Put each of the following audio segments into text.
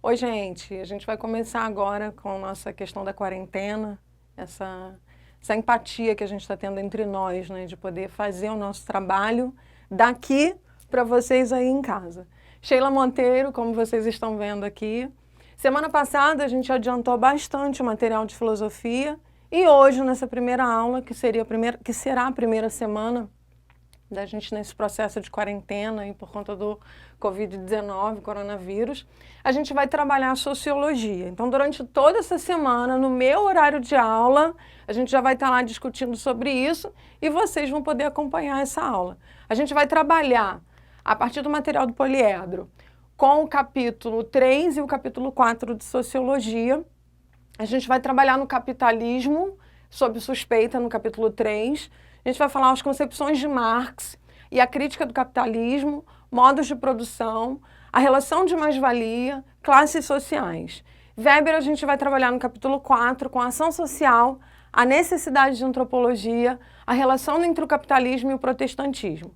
Oi, gente. A gente vai começar agora com a nossa questão da quarentena, essa empatia que a gente está tendo entre nós, né, de poder fazer o nosso trabalho daqui para vocês aí em casa. Sheila Monteiro, como vocês estão vendo aqui. Semana passada a gente adiantou bastante o material de filosofia e hoje, nessa primeira aula, que será a primeira semana da gente nesse processo de quarentena e por conta do Covid-19, coronavírus, a gente vai trabalhar a sociologia. Então, durante toda essa semana, no meu horário de aula, a gente já vai estar lá discutindo sobre isso e vocês vão poder acompanhar essa aula. A gente vai trabalhar, a partir do material do poliedro, com o capítulo 3 e o capítulo 4 de sociologia. A gente vai trabalhar no capitalismo, sob suspeita, no capítulo 3. A gente vai falar as concepções de Marx e a crítica do capitalismo, modos de produção, a relação de mais-valia, classes sociais. Weber a gente vai trabalhar no capítulo 4 com a ação social, a necessidade de antropologia, a relação entre o capitalismo e o protestantismo.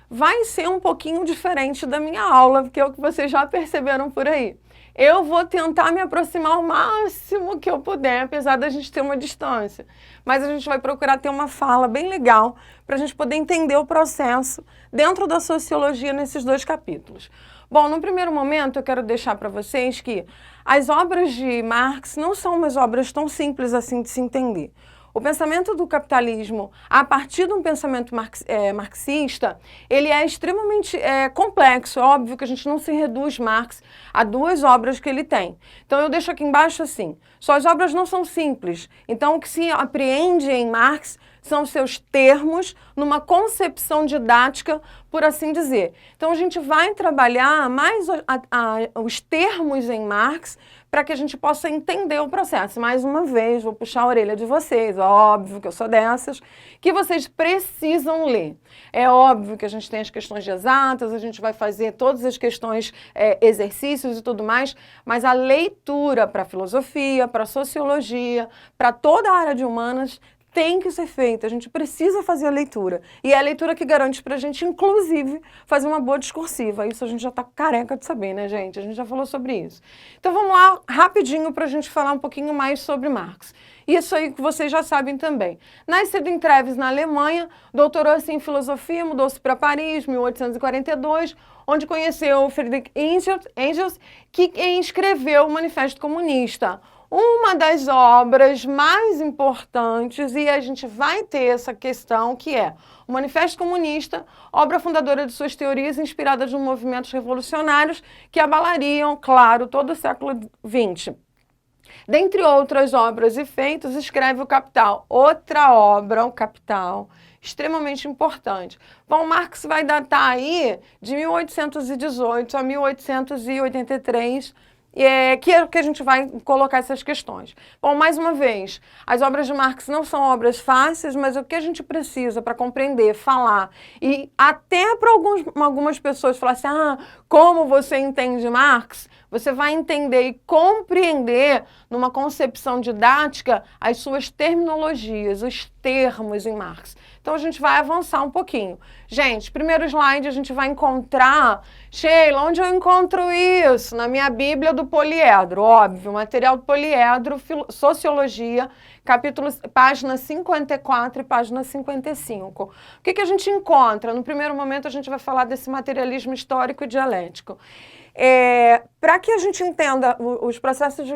Vai ser um pouquinho diferente da minha aula, porque é o que vocês já perceberam por aí. Eu vou tentar me aproximar o máximo que eu puder, apesar da gente ter uma distância. Mas a gente vai procurar ter uma fala bem legal para a gente poder entender o processo dentro da sociologia nesses dois capítulos. Bom, no primeiro momento eu quero deixar para vocês que as obras de Marx não são umas obras tão simples assim de se entender. O pensamento do capitalismo, a partir de um pensamento marxista, ele é extremamente complexo. É óbvio que a gente não se reduz Marx a duas obras que ele tem. Então eu deixo aqui embaixo assim, suas obras não são simples. Então o que se apreende em Marx são seus termos numa concepção didática, por assim dizer. Então a gente vai trabalhar mais os termos em Marx para que a gente possa entender o processo. Mais uma vez, vou puxar a orelha de vocês, óbvio que eu sou dessas, que vocês precisam ler. É óbvio que a gente tem as questões de exatas, a gente vai fazer todas as questões, exercícios e tudo mais, mas a leitura para a filosofia, para a sociologia, para toda a área de humanas, tem que ser feita, a gente precisa fazer a leitura. E é a leitura que garante para a gente, inclusive, fazer uma boa discursiva. Isso a gente já está careca de saber, né, gente? A gente já falou sobre isso. Então vamos lá, rapidinho, para a gente falar um pouquinho mais sobre Marx. Isso aí que vocês já sabem também. Nascido em Treves, na Alemanha, doutorou-se em filosofia, mudou-se para Paris, 1842, onde conheceu Friedrich Engels, que escreveu o Manifesto Comunista. Uma das obras mais importantes, e a gente vai ter essa questão, que é o Manifesto Comunista, obra fundadora de suas teorias inspiradas nos movimentos revolucionários que abalariam, claro, todo o século XX. Dentre outras obras e feitos, escreve o Capital. Outra obra, o Capital, extremamente importante. Bom, Marx vai datar aí de 1818 a 1883, que é o que a gente vai colocar essas questões. Bom, mais uma vez, as obras de Marx não são obras fáceis, mas o que a gente precisa para compreender, falar, e até para algumas pessoas falar assim, como você entende Marx? Você vai entender e compreender, numa concepção didática, as suas terminologias, os termos em Marx. Então a gente vai avançar um pouquinho. Gente, primeiro slide a gente vai encontrar, Sheila, onde eu encontro isso? Na minha Bíblia do Poliedro, óbvio, material do Poliedro, Sociologia, página 54 e página 55. O que a gente encontra? No primeiro momento a gente vai falar desse materialismo histórico e dialético. Para que a gente entenda os processos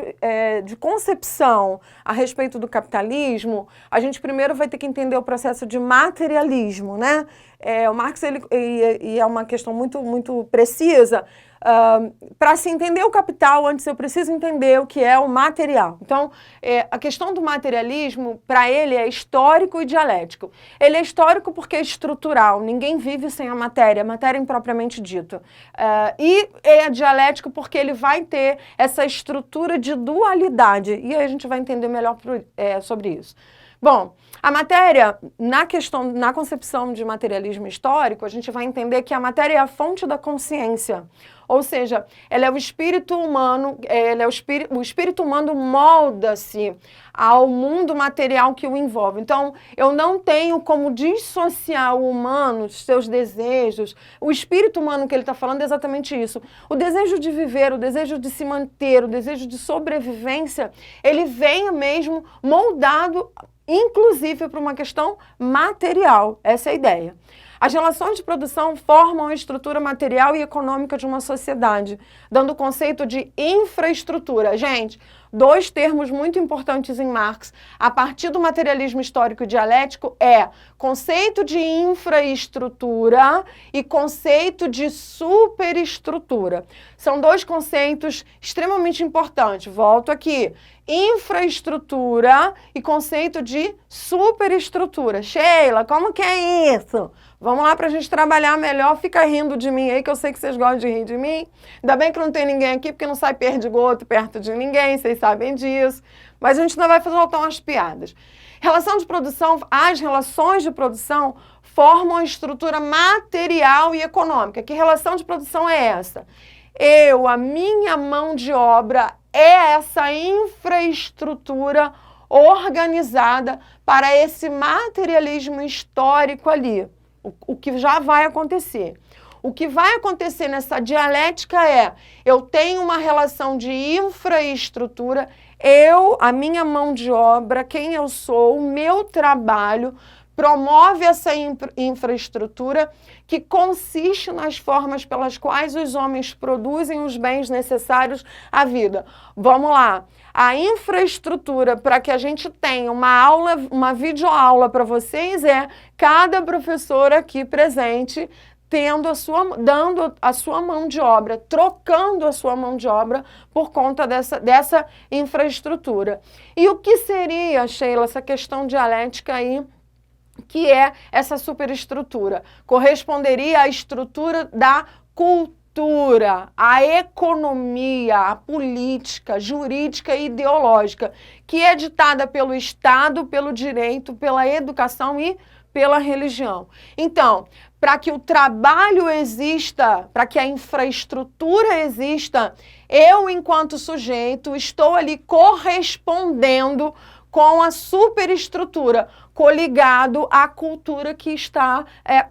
de concepção a respeito do capitalismo, a gente primeiro vai ter que entender o processo de materialismo, né? O Marx é uma questão muito precisa. Para se entender o capital, antes eu preciso entender o que é o material. Então, a questão do materialismo, para ele, é histórico e dialético. Ele é histórico porque é estrutural, ninguém vive sem a matéria impropriamente dita. E é dialético porque ele vai ter essa estrutura de dualidade. E aí a gente vai entender melhor sobre isso. Bom, a matéria, na concepção de materialismo histórico, a gente vai entender que a matéria é a fonte da consciência. Ou seja, ela é o espírito humano, o espírito humano molda-se ao mundo material que o envolve. Então, eu não tenho como dissociar o humano, os seus desejos. O espírito humano que ele está falando é exatamente isso. O desejo de viver, o desejo de se manter, o desejo de sobrevivência, ele vem mesmo moldado, inclusive, para uma questão material. Essa é a ideia. As relações de produção formam a estrutura material e econômica de uma sociedade, dando o conceito de infraestrutura. Gente, dois termos muito importantes em Marx, a partir do materialismo histórico e dialético, é conceito de infraestrutura e conceito de superestrutura. São dois conceitos extremamente importantes. Volto aqui. Infraestrutura e conceito de superestrutura. Sheila, como que é isso? Vamos lá para a gente trabalhar melhor. Fica rindo de mim aí, que eu sei que vocês gostam de rir de mim. Ainda bem que não tem ninguém aqui, porque não sai perdigoto perto de ninguém, vocês sabem disso. Mas a gente ainda vai soltar umas piadas. Relação de produção, as relações de produção formam a estrutura material e econômica. Que relação de produção é essa? A minha mão de obra é essa infraestrutura organizada para esse materialismo histórico ali. O que já vai acontecer. O que vai acontecer nessa dialética é, eu tenho uma relação de infraestrutura, a minha mão de obra, quem eu sou, o meu trabalho, promove essa infraestrutura que consiste nas formas pelas quais os homens produzem os bens necessários à vida. Vamos lá. A infraestrutura para que a gente tenha uma videoaula para vocês é cada professor aqui presente dando a sua mão de obra, trocando a sua mão de obra por conta dessa infraestrutura. E o que seria, Sheila, essa questão dialética aí, que é essa superestrutura? Corresponderia à estrutura da cultura, à economia, à política, jurídica e ideológica, que é ditada pelo Estado, pelo direito, pela educação e pela religião. Então, para que o trabalho exista, para que a infraestrutura exista, eu, enquanto sujeito, estou ali correspondendo com a superestrutura, coligado à cultura que está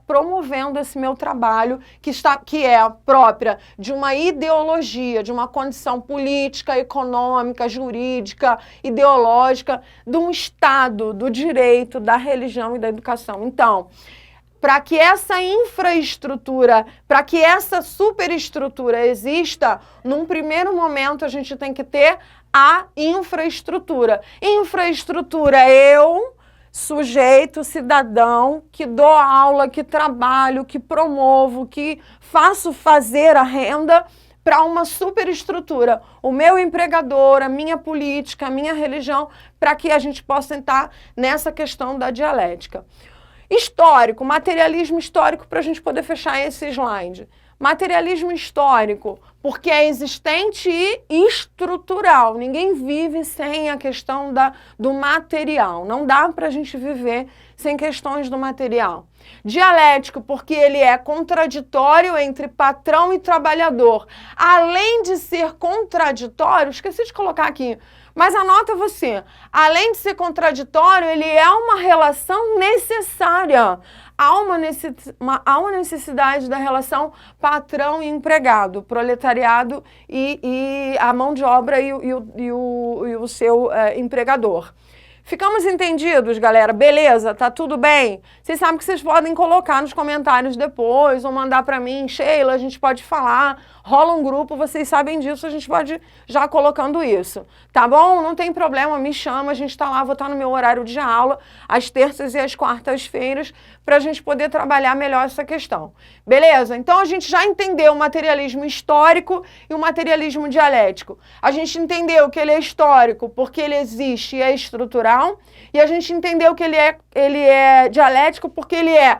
promovendo esse meu trabalho, que é própria de uma ideologia, de uma condição política, econômica, jurídica, ideológica, de um Estado, do direito, da religião e da educação. Então, para que essa infraestrutura, para que essa superestrutura exista, num primeiro momento a gente tem que ter a infraestrutura. Infraestrutura, sujeito, cidadão, que dou aula, que trabalho, que promovo, que faço fazer a renda para uma superestrutura. O meu empregador, a minha política, a minha religião, para que a gente possa entrar nessa questão da dialética. Histórico, materialismo histórico, para a gente poder fechar esse slide. Materialismo histórico, porque é existente e estrutural. Ninguém vive sem a questão do material. Não dá para a gente viver sem questões do material. Dialético, porque ele é contraditório entre patrão e trabalhador. Além de ser contraditório, esqueci de colocar aqui, mas anota você, além de ser contraditório, ele é uma relação necessária. Há uma necessidade da relação patrão e empregado, proletariado e a mão de obra e o seu empregador. Ficamos entendidos, galera? Beleza? Tá tudo bem? Vocês sabem que vocês podem colocar nos comentários depois ou mandar para mim, Sheila, a gente pode falar, rola um grupo, vocês sabem disso, a gente pode já colocando isso. Tá bom? Não tem problema, me chama, a gente tá lá, vou estar no meu horário de aula, às terças e às quartas-feiras, para a gente poder trabalhar melhor essa questão. Beleza? Então a gente já entendeu o materialismo histórico e o materialismo dialético. A gente entendeu que ele é histórico porque ele existe e é estrutural, e a gente entendeu que ele é dialético porque ele é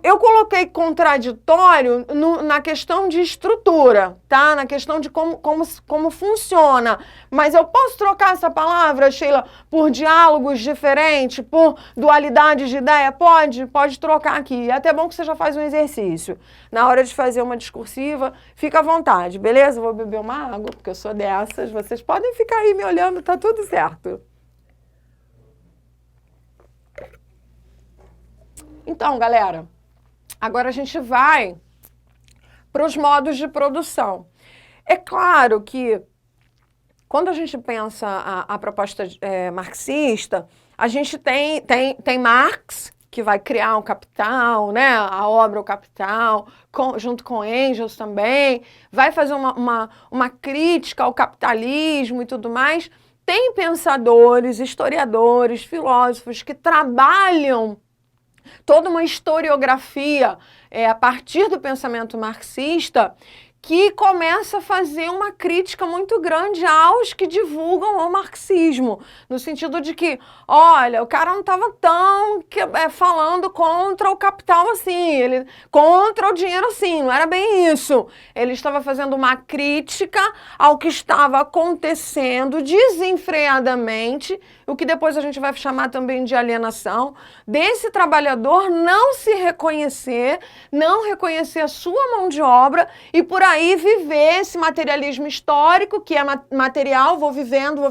eu coloquei contraditório na questão de estrutura, tá? Na questão de como funciona. Mas eu posso trocar essa palavra, Sheila, por diálogos diferentes, por dualidades de ideia? Pode trocar aqui. É até bom que você já faz um exercício. Na hora de fazer uma discursiva, fica à vontade, beleza? Vou beber uma água, porque eu sou dessas. Vocês podem ficar aí me olhando, tá tudo certo. Então, galera, agora a gente vai para os modos de produção. É claro que quando a gente pensa a proposta marxista, a gente tem Marx, que vai criar o Capital, né? A obra O Capital, junto com Engels também, vai fazer uma crítica ao capitalismo e tudo mais. Tem pensadores, historiadores, filósofos que trabalham toda uma historiografia a partir do pensamento marxista, que começa a fazer uma crítica muito grande aos que divulgam o marxismo, no sentido de que, olha, o cara não estava tão falando contra o capital assim, contra o dinheiro assim, não era bem isso. Ele estava fazendo uma crítica ao que estava acontecendo desenfreadamente, o que depois a gente vai chamar também de alienação, desse trabalhador não se reconhecer, não reconhecer a sua mão de obra e por aí viver esse materialismo histórico, que é material, vou vivendo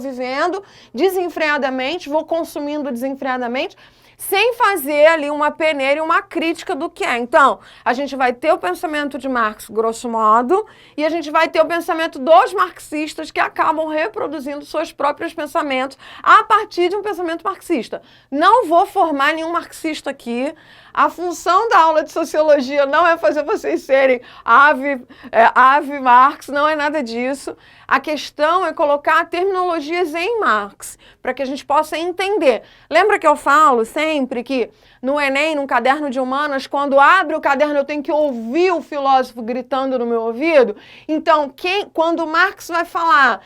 desenfreadamente, vou consumindo desenfreadamente, sem fazer ali uma peneira e uma crítica do que é. Então, a gente vai ter o pensamento de Marx, grosso modo, e a gente vai ter o pensamento dos marxistas que acabam reproduzindo seus próprios pensamentos a partir de um pensamento marxista. Não vou formar nenhum marxista aqui. A função da aula de sociologia não é fazer vocês serem ave Marx, não é nada disso. A questão é colocar terminologias em Marx, para que a gente possa entender. Lembra que eu falo sempre que no Enem, num caderno de humanas, quando abre o caderno eu tenho que ouvir o filósofo gritando no meu ouvido? Então, quando Marx vai falar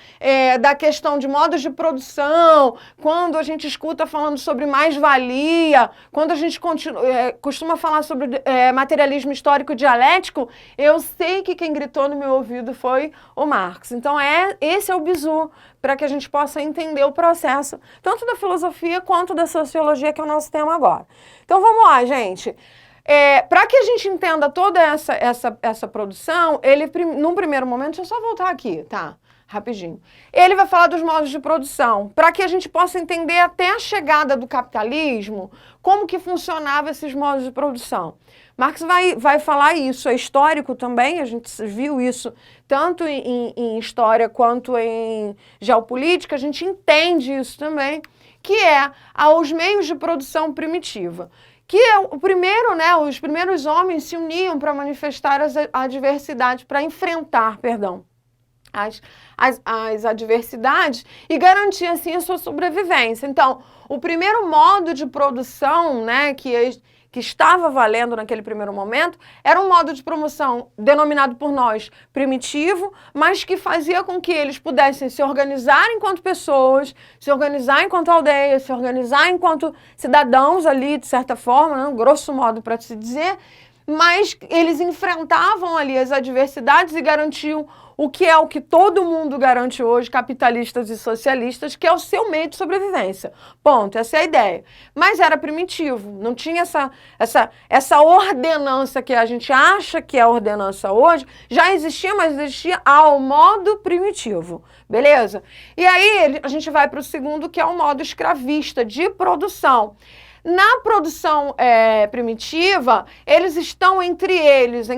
da questão de modos de produção, quando a gente escuta falando sobre mais-valia, quando a gente costuma falar sobre materialismo histórico dialético, eu sei que quem gritou no meu ouvido foi o Marx. Então, esse é o bizu, para que a gente possa entender o processo, tanto da filosofia quanto da sociologia, que é o nosso tema agora. Então, vamos lá, gente. Para que a gente entenda toda essa produção, num primeiro momento, deixa eu só voltar aqui, tá? Rapidinho. Ele vai falar dos modos de produção, para que a gente possa entender até a chegada do capitalismo, como que funcionavam esses modos de produção. Marx vai falar isso, é histórico também, a gente viu isso tanto em história quanto em geopolítica, a gente entende isso também, que é os meios de produção primitiva. Que é o primeiro, né, os primeiros homens se uniam para manifestar as adversidades, para enfrentar, as adversidades e garantir, assim, a sua sobrevivência. Então, o primeiro modo de produção, né, que estava valendo naquele primeiro momento, era um modo de promoção denominado por nós primitivo, mas que fazia com que eles pudessem se organizar enquanto pessoas, se organizar enquanto aldeia, se organizar enquanto cidadãos ali, de certa forma, né, grosso modo para se dizer, mas eles enfrentavam ali as adversidades e garantiam o que todo mundo garante hoje, capitalistas e socialistas, que é o seu meio de sobrevivência. Ponto, essa é a ideia. Mas era primitivo, não tinha essa ordenança que a gente acha que é a ordenança hoje, já existia, mas existia ao modo primitivo, beleza? E aí a gente vai para o segundo, que é o modo escravista, de produção. Na produção primitiva, eles estão entre eles,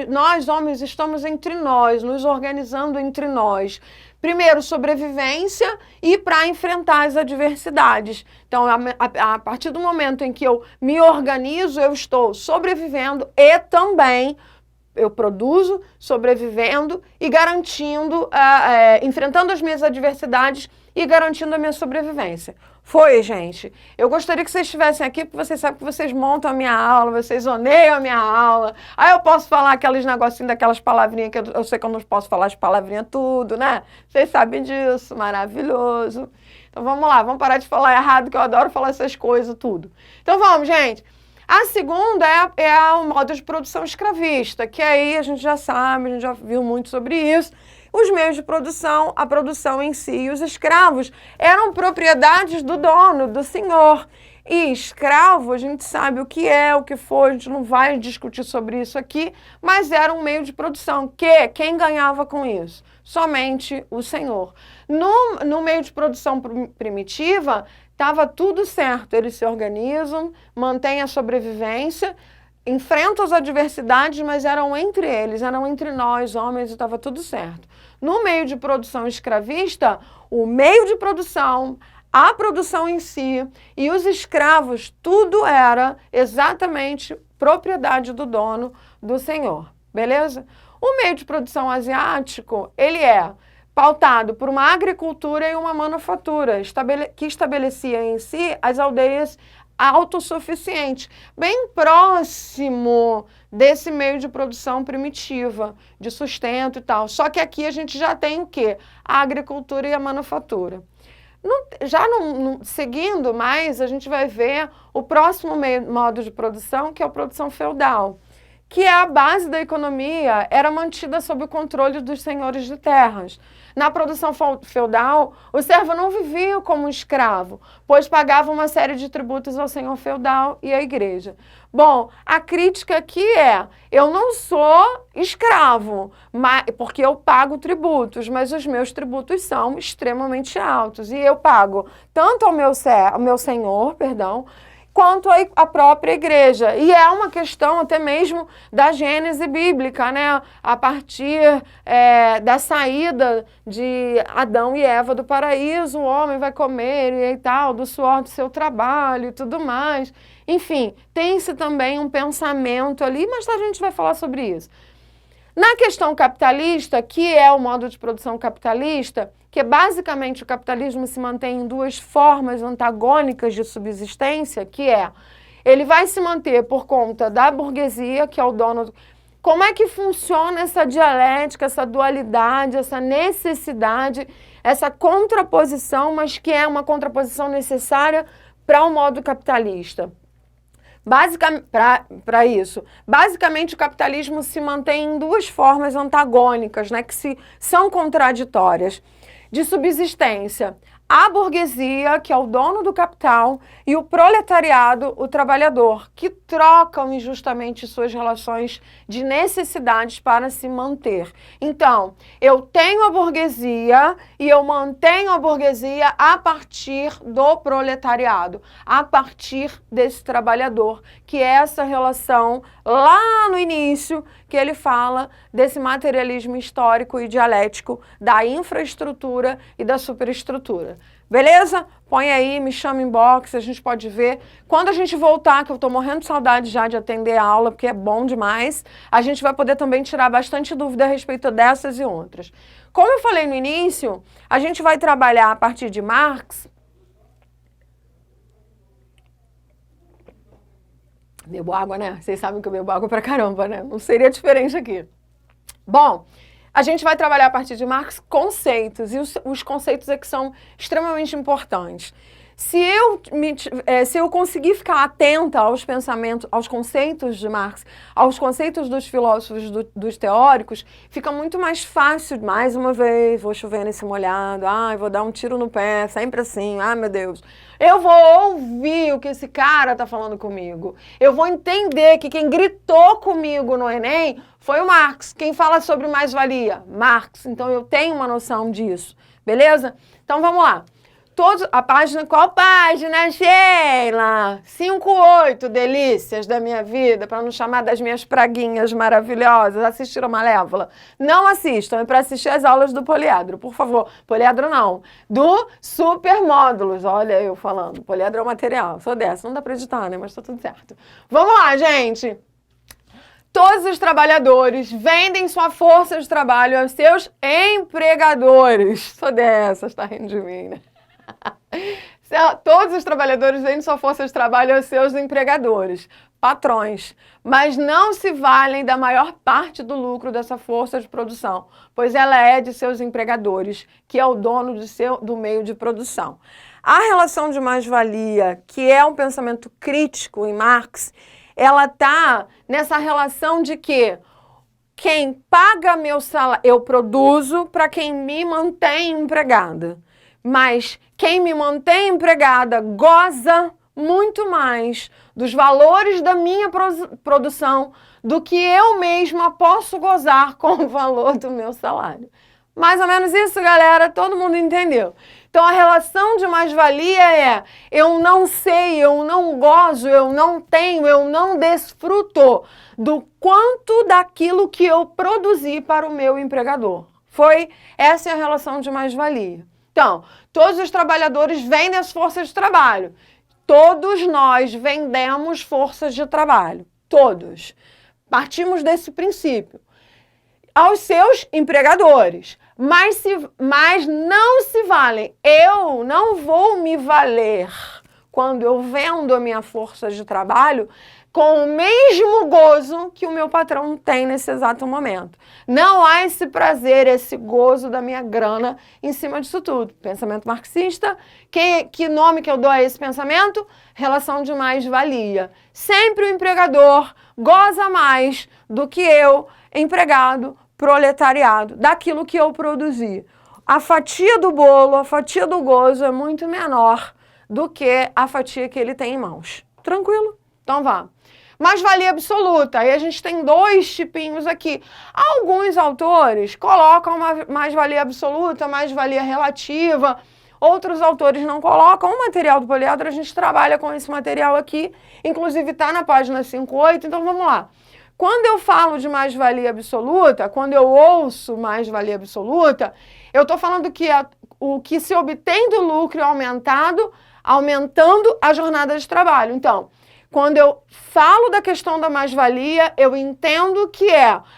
nós homens estamos entre nós, nos organizando entre nós. Primeiro, sobrevivência e para enfrentar as adversidades. Então, a partir do momento em que eu me organizo, eu estou sobrevivendo e também eu produzo, sobrevivendo e garantindo, enfrentando as minhas adversidades e garantindo a minha sobrevivência. Foi, gente. Eu gostaria que vocês estivessem aqui, porque vocês sabem que vocês montam a minha aula, vocês oneiam a minha aula. Aí eu posso falar aqueles negocinhos, daquelas palavrinhas, que eu sei que eu não posso falar as palavrinhas tudo, né? Vocês sabem disso, maravilhoso. Então vamos lá, vamos parar de falar errado, que eu adoro falar essas coisas, tudo. Então vamos, gente. A segunda é o modo de produção escravista, que aí a gente já sabe, a gente já viu muito sobre isso. Os meios de produção, a produção em si e os escravos eram propriedades do dono, do senhor. E escravo, a gente sabe o que é, o que foi, a gente não vai discutir sobre isso aqui, mas era um meio de produção. Quem ganhava com isso? Somente o senhor. No meio de produção primitiva, estava tudo certo. Eles se organizam, mantêm a sobrevivência, enfrentam as adversidades, mas eram entre eles, eram entre nós, homens, e estava tudo certo. No meio de produção escravista, o meio de produção, a produção em si e os escravos, tudo era exatamente propriedade do dono, do senhor, beleza? O meio de produção asiático, ele é pautado por uma agricultura e uma manufatura, que estabelecia em si as aldeias autossuficientes, bem próximo desse meio de produção primitiva, de sustento e tal. Só que aqui a gente já tem o quê? A agricultura e a manufatura. Seguindo mais, a gente vai ver o próximo modo de produção, que é a produção feudal, que é a base da economia, era mantida sob o controle dos senhores de terras. Na produção feudal, o servo não vivia como um escravo, pois pagava uma série de tributos ao senhor feudal e à igreja. Bom, a crítica aqui é, eu não sou escravo, porque eu pago tributos, mas os meus tributos são extremamente altos. E eu pago tanto ao meu senhor, quanto à própria igreja. E é uma questão até mesmo da gênese bíblica, né? A partir da saída de Adão e Eva do paraíso, o homem vai comer e tal, do suor do seu trabalho e tudo mais. Enfim, tem-se também um pensamento ali, mas a gente vai falar sobre isso. Na questão capitalista, que é o modo de produção capitalista, que basicamente o capitalismo se mantém em duas formas antagônicas de subsistência, que é, ele vai se manter por conta da burguesia, que é o dono. Como é que funciona essa dialética, essa dualidade, essa necessidade, essa contraposição, mas que é uma contraposição necessária para o modo capitalista? Para isso, basicamente o capitalismo se mantém em duas formas antagônicas, né, que são contraditórias, de subsistência. A burguesia, que é o dono do capital, e o proletariado, o trabalhador, que trocam injustamente suas relações de necessidades para se manter. Então, eu tenho a burguesia e eu mantenho a burguesia a partir do proletariado, a partir desse trabalhador, que é essa relação lá no início que ele fala desse materialismo histórico e dialético da infraestrutura e da superestrutura. Beleza? Põe aí, me chama em box, a gente pode ver. Quando a gente voltar, que eu tô morrendo de saudade já de atender a aula, porque é bom demais, a gente vai poder também tirar bastante dúvida a respeito dessas e outras. Como eu falei no início, a gente vai trabalhar a partir de Marx. Bebo água, né? Vocês sabem que eu bebo água pra caramba, né? Não seria diferente aqui. Bom, a gente vai trabalhar a partir de Marx conceitos, e os conceitos é que são extremamente importantes. Se eu conseguir ficar atenta aos pensamentos, aos conceitos de Marx, aos conceitos dos filósofos, dos teóricos, fica muito mais fácil, mais uma vez, vou chover nesse molhado, vou dar um tiro no pé, sempre assim, meu Deus. Eu vou ouvir o que esse cara está falando comigo. Eu vou entender que quem gritou comigo no Enem foi o Marx. Quem fala sobre mais-valia? Marx. Então eu tenho uma noção disso, beleza? Então vamos lá. Qual página, Sheila? 5-8, delícias da minha vida, para não chamar das minhas praguinhas maravilhosas. Assistiram Malévola? Não assistam, é para assistir as aulas do Poliedro, por favor. Poliedro não, do Supermódulos. Olha eu falando, Poliedro é o material, sou dessa, não dá para editar, né, mas tá tudo certo. Vamos lá, gente. Todos os trabalhadores vendem sua força de trabalho aos seus empregadores. Sou dessas, tá rindo de mim, né? Todos os trabalhadores vendem sua força de trabalho aos seus empregadores, patrões, mas não se valem da maior parte do lucro dessa força de produção, pois ela é de seus empregadores, que é o dono do meio de produção. A relação de mais-valia, que é um pensamento crítico em Marx, ela está nessa relação de que quem paga meu salário, eu produzo para quem me mantém empregada. Mas quem me mantém empregada goza muito mais dos valores da minha produção do que eu mesma posso gozar com o valor do meu salário. Mais ou menos isso, galera, todo mundo entendeu. Então, a relação de mais-valia é eu não sei, eu não gozo, eu não tenho, eu não desfruto do quanto daquilo que eu produzi para o meu empregador. Essa é a relação de mais-valia. Então, todos os trabalhadores vendem as forças de trabalho. Todos nós vendemos forças de trabalho. Todos. Partimos desse princípio. Aos seus empregadores. Mas não se valem. Eu não vou me valer quando eu vendo a minha força de trabalho com o mesmo gozo que o meu patrão tem nesse exato momento. Não há esse prazer, esse gozo da minha grana em cima disso tudo. Pensamento marxista, que nome que eu dou a esse pensamento? Relação de mais-valia. Sempre o empregador goza mais do que eu, empregado, proletariado, daquilo que eu produzi. A fatia do bolo, a fatia do gozo é muito menor do que a fatia que ele tem em mãos. Tranquilo? Então vá. Mais-valia absoluta. Aí a gente tem dois tipinhos aqui. Alguns autores colocam mais-valia absoluta, mais-valia relativa. Outros autores não colocam. O material do poliedro, a gente trabalha com esse material aqui. Inclusive está na página 58. Então vamos lá. Quando eu falo de mais-valia absoluta, quando eu ouço mais-valia absoluta, eu estou falando que o que se obtém do lucro é aumentando a jornada de trabalho. Então, quando eu falo da questão da mais-valia, eu entendo que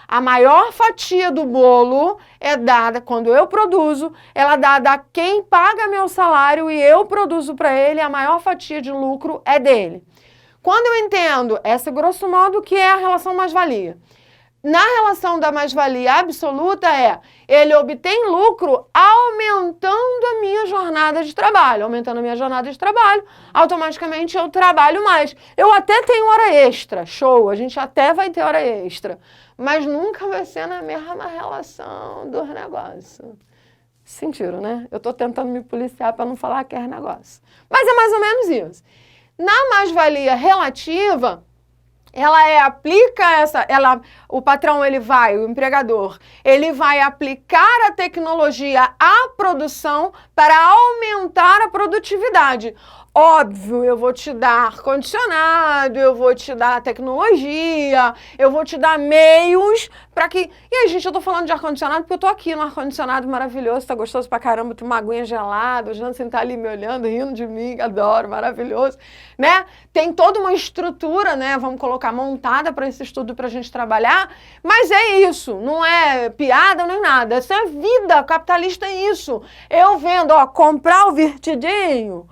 a maior fatia do bolo é dada, quando eu produzo, ela é dada a quem paga meu salário e eu produzo para ele, a maior fatia de lucro é dele. Quando eu entendo essa, grosso modo, que é a relação mais-valia. Na relação da mais-valia absoluta ele obtém lucro aumentando a minha jornada de trabalho. Aumentando a minha jornada de trabalho, automaticamente eu trabalho mais. Eu até tenho hora extra, show, a gente até vai ter hora extra. Mas nunca vai ser na mesma relação dos negócios. Sentiram, né? Eu estou tentando me policiar para não falar que é negócio. Mas é mais ou menos isso. Na mais-valia relativa, o patrão, o empregador, ele vai aplicar a tecnologia à produção para aumentar a produtividade. Óbvio, eu vou te dar ar-condicionado, eu vou te dar tecnologia, eu vou te dar meios para que... E aí, gente, eu tô falando de ar-condicionado porque eu tô aqui no ar-condicionado maravilhoso, tá gostoso pra caramba, tem uma aguinha gelada, o Jansen tá ali me olhando, rindo de mim, adoro, maravilhoso, né? Tem toda uma estrutura, né, vamos colocar, montada para esse estudo pra gente trabalhar, mas é isso, não é piada nem nada, isso é vida, capitalista é isso. Eu vendo, comprar o Virtidinho,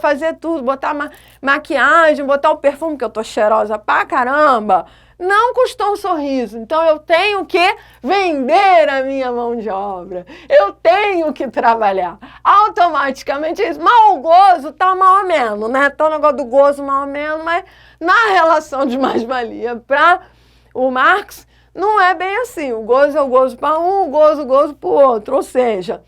fazer tudo, botar maquiagem, botar o perfume, que eu tô cheirosa pra caramba, não custou um sorriso. Então eu tenho que vender a minha mão de obra, eu tenho que trabalhar. Automaticamente é isso. Mas o gozo tá mal ou menos, né? Tá o negócio do gozo mal ou menos, mas na relação de mais-valia para o Marx, não é bem assim. O gozo é o gozo para um, o gozo para o outro. Ou seja,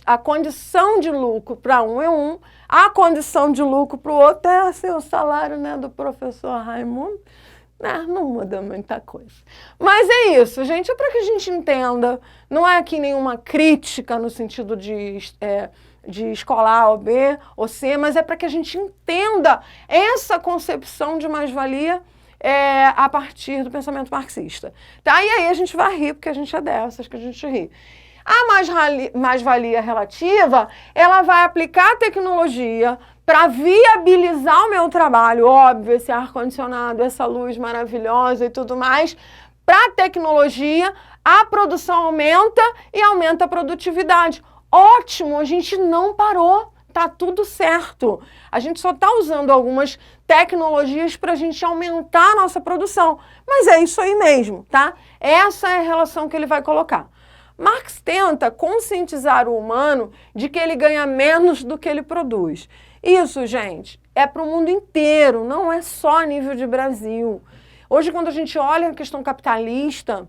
a condição de lucro para um é um, a condição de lucro para o outro é assim, o salário, né, do professor Raimundo, né, não muda muita coisa. Mas é isso, gente, é para que a gente entenda, não é aqui nenhuma crítica no sentido de escola A ou B ou C, mas é para que a gente entenda essa concepção de mais-valia a partir do pensamento marxista. Tá? E aí a gente vai rir, porque a gente é dessas que a gente ri. A mais-valia relativa, ela vai aplicar a tecnologia para viabilizar o meu trabalho, óbvio, esse ar-condicionado, essa luz maravilhosa e tudo mais. Para a tecnologia, a produção aumenta e aumenta a produtividade. Ótimo, a gente não parou, tá tudo certo. A gente só está usando algumas tecnologias para a gente aumentar a nossa produção. Mas é isso aí mesmo, tá? Essa é a relação que ele vai colocar. Marx tenta conscientizar o humano de que ele ganha menos do que ele produz. Isso, gente, é para o mundo inteiro, não é só a nível de Brasil. Hoje, quando a gente olha a questão capitalista,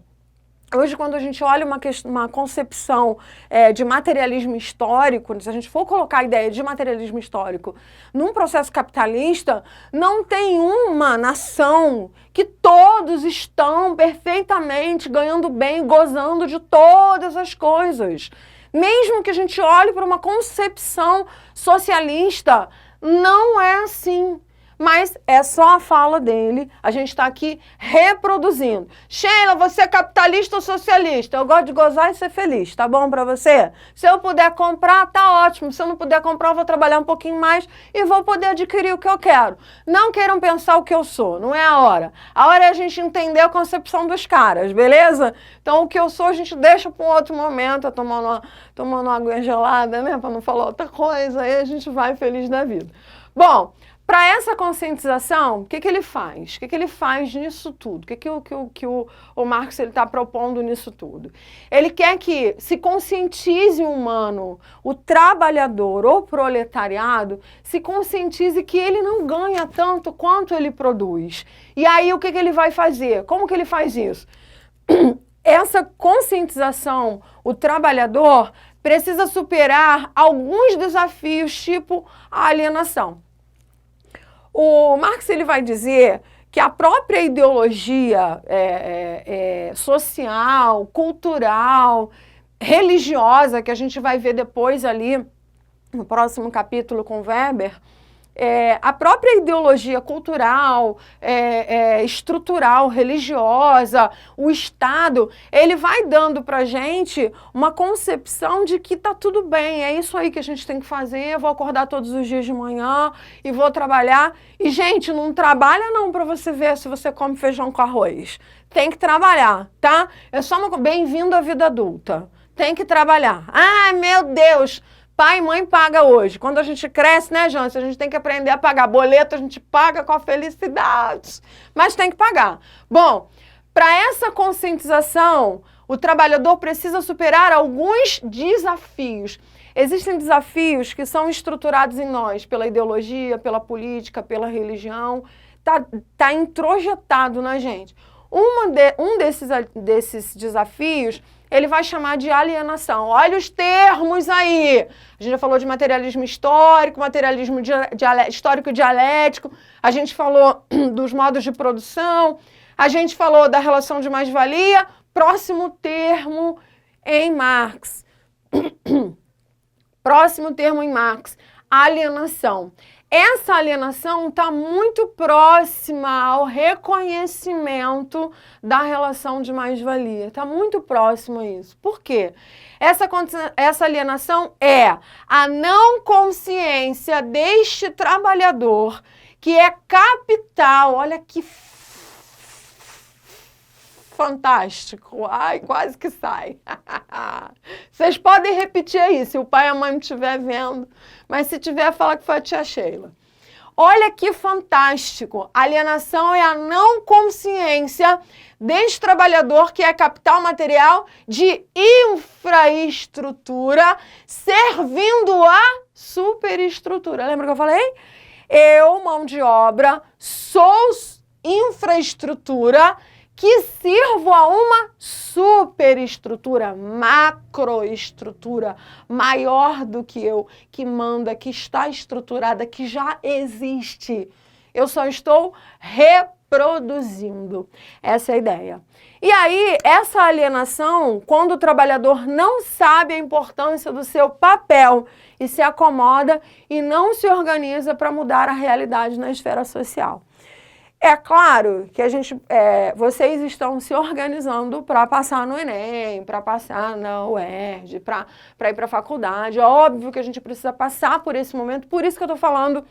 hoje, quando a gente olha uma concepção de materialismo histórico, se a gente for colocar a ideia de materialismo histórico num processo capitalista, não tem uma nação que todos estão perfeitamente ganhando bem, gozando de todas as coisas. Mesmo que a gente olhe para uma concepção socialista, não é assim. Mas é só a fala dele, a gente está aqui reproduzindo. Sheila, você é capitalista ou socialista? Eu gosto de gozar e ser feliz, tá bom para você? Se eu puder comprar, tá ótimo. Se eu não puder comprar, eu vou trabalhar um pouquinho mais e vou poder adquirir o que eu quero. Não queiram pensar o que eu sou, não é a hora. A hora é a gente entender a concepção dos caras, beleza? Então, o que eu sou, a gente deixa para um outro momento, tomando uma água gelada, né? Para não falar outra coisa, aí a gente vai feliz da vida. Bom, para essa conscientização, o que ele faz? O que ele faz nisso tudo? O que o Marx está propondo nisso tudo? Ele quer que se conscientize o humano, o trabalhador, o proletariado, se conscientize que ele não ganha tanto quanto ele produz. E aí o que ele vai fazer? Como que ele faz isso? Essa conscientização, o trabalhador precisa superar alguns desafios, tipo a alienação. O Marx ele vai dizer que a própria ideologia social, cultural, religiosa, que a gente vai ver depois ali no próximo capítulo com Weber, a própria ideologia cultural, estrutural, religiosa, o Estado, ele vai dando para a gente uma concepção de que tá tudo bem, é isso aí que a gente tem que fazer, eu vou acordar todos os dias de manhã e vou trabalhar. E, gente, não trabalha não para você ver se você come feijão com arroz. Tem que trabalhar, tá? É só uma... Bem-vindo à vida adulta. Tem que trabalhar. Ai, meu Deus! Pai e mãe paga hoje. Quando a gente cresce, né, Jânio? A gente tem que aprender a pagar boleto, a gente paga com a felicidade, mas tem que pagar. Bom, para essa conscientização, o trabalhador precisa superar alguns desafios. Existem desafios que são estruturados em nós pela ideologia, pela política, pela religião, tá introjetado na gente. Um desses desafios, ele vai chamar de alienação. Olha os termos aí. A gente já falou de materialismo histórico, materialismo histórico dialético, a gente falou dos modos de produção, a gente falou da relação de mais-valia. Próximo termo em Marx. Próximo termo em Marx, alienação. Essa alienação está muito próxima ao reconhecimento da relação de mais-valia. Está muito próximo a isso. Por quê? Essa alienação é a não consciência deste trabalhador que é capital. Olha que fantástico. Ai, quase que sai. Vocês podem repetir aí, se o pai e a mãe não estiver vendo. Mas se tiver, fala que foi a tia Sheila. Olha que fantástico. Alienação é a não consciência deste trabalhador que é capital material de infraestrutura servindo a superestrutura. Lembra que eu falei? Eu, mão de obra, sou infraestrutura que sirvo a uma superestrutura, macroestrutura, maior do que eu, que manda, que está estruturada, que já existe. Eu só estou reproduzindo. Essa é a ideia. E aí, essa alienação, quando o trabalhador não sabe a importância do seu papel e se acomoda e não se organiza para mudar a realidade na esfera social. É claro que vocês estão se organizando para passar no Enem, para passar na UERJ, para ir para a faculdade. É óbvio que a gente precisa passar por esse momento, por isso que eu estou falando,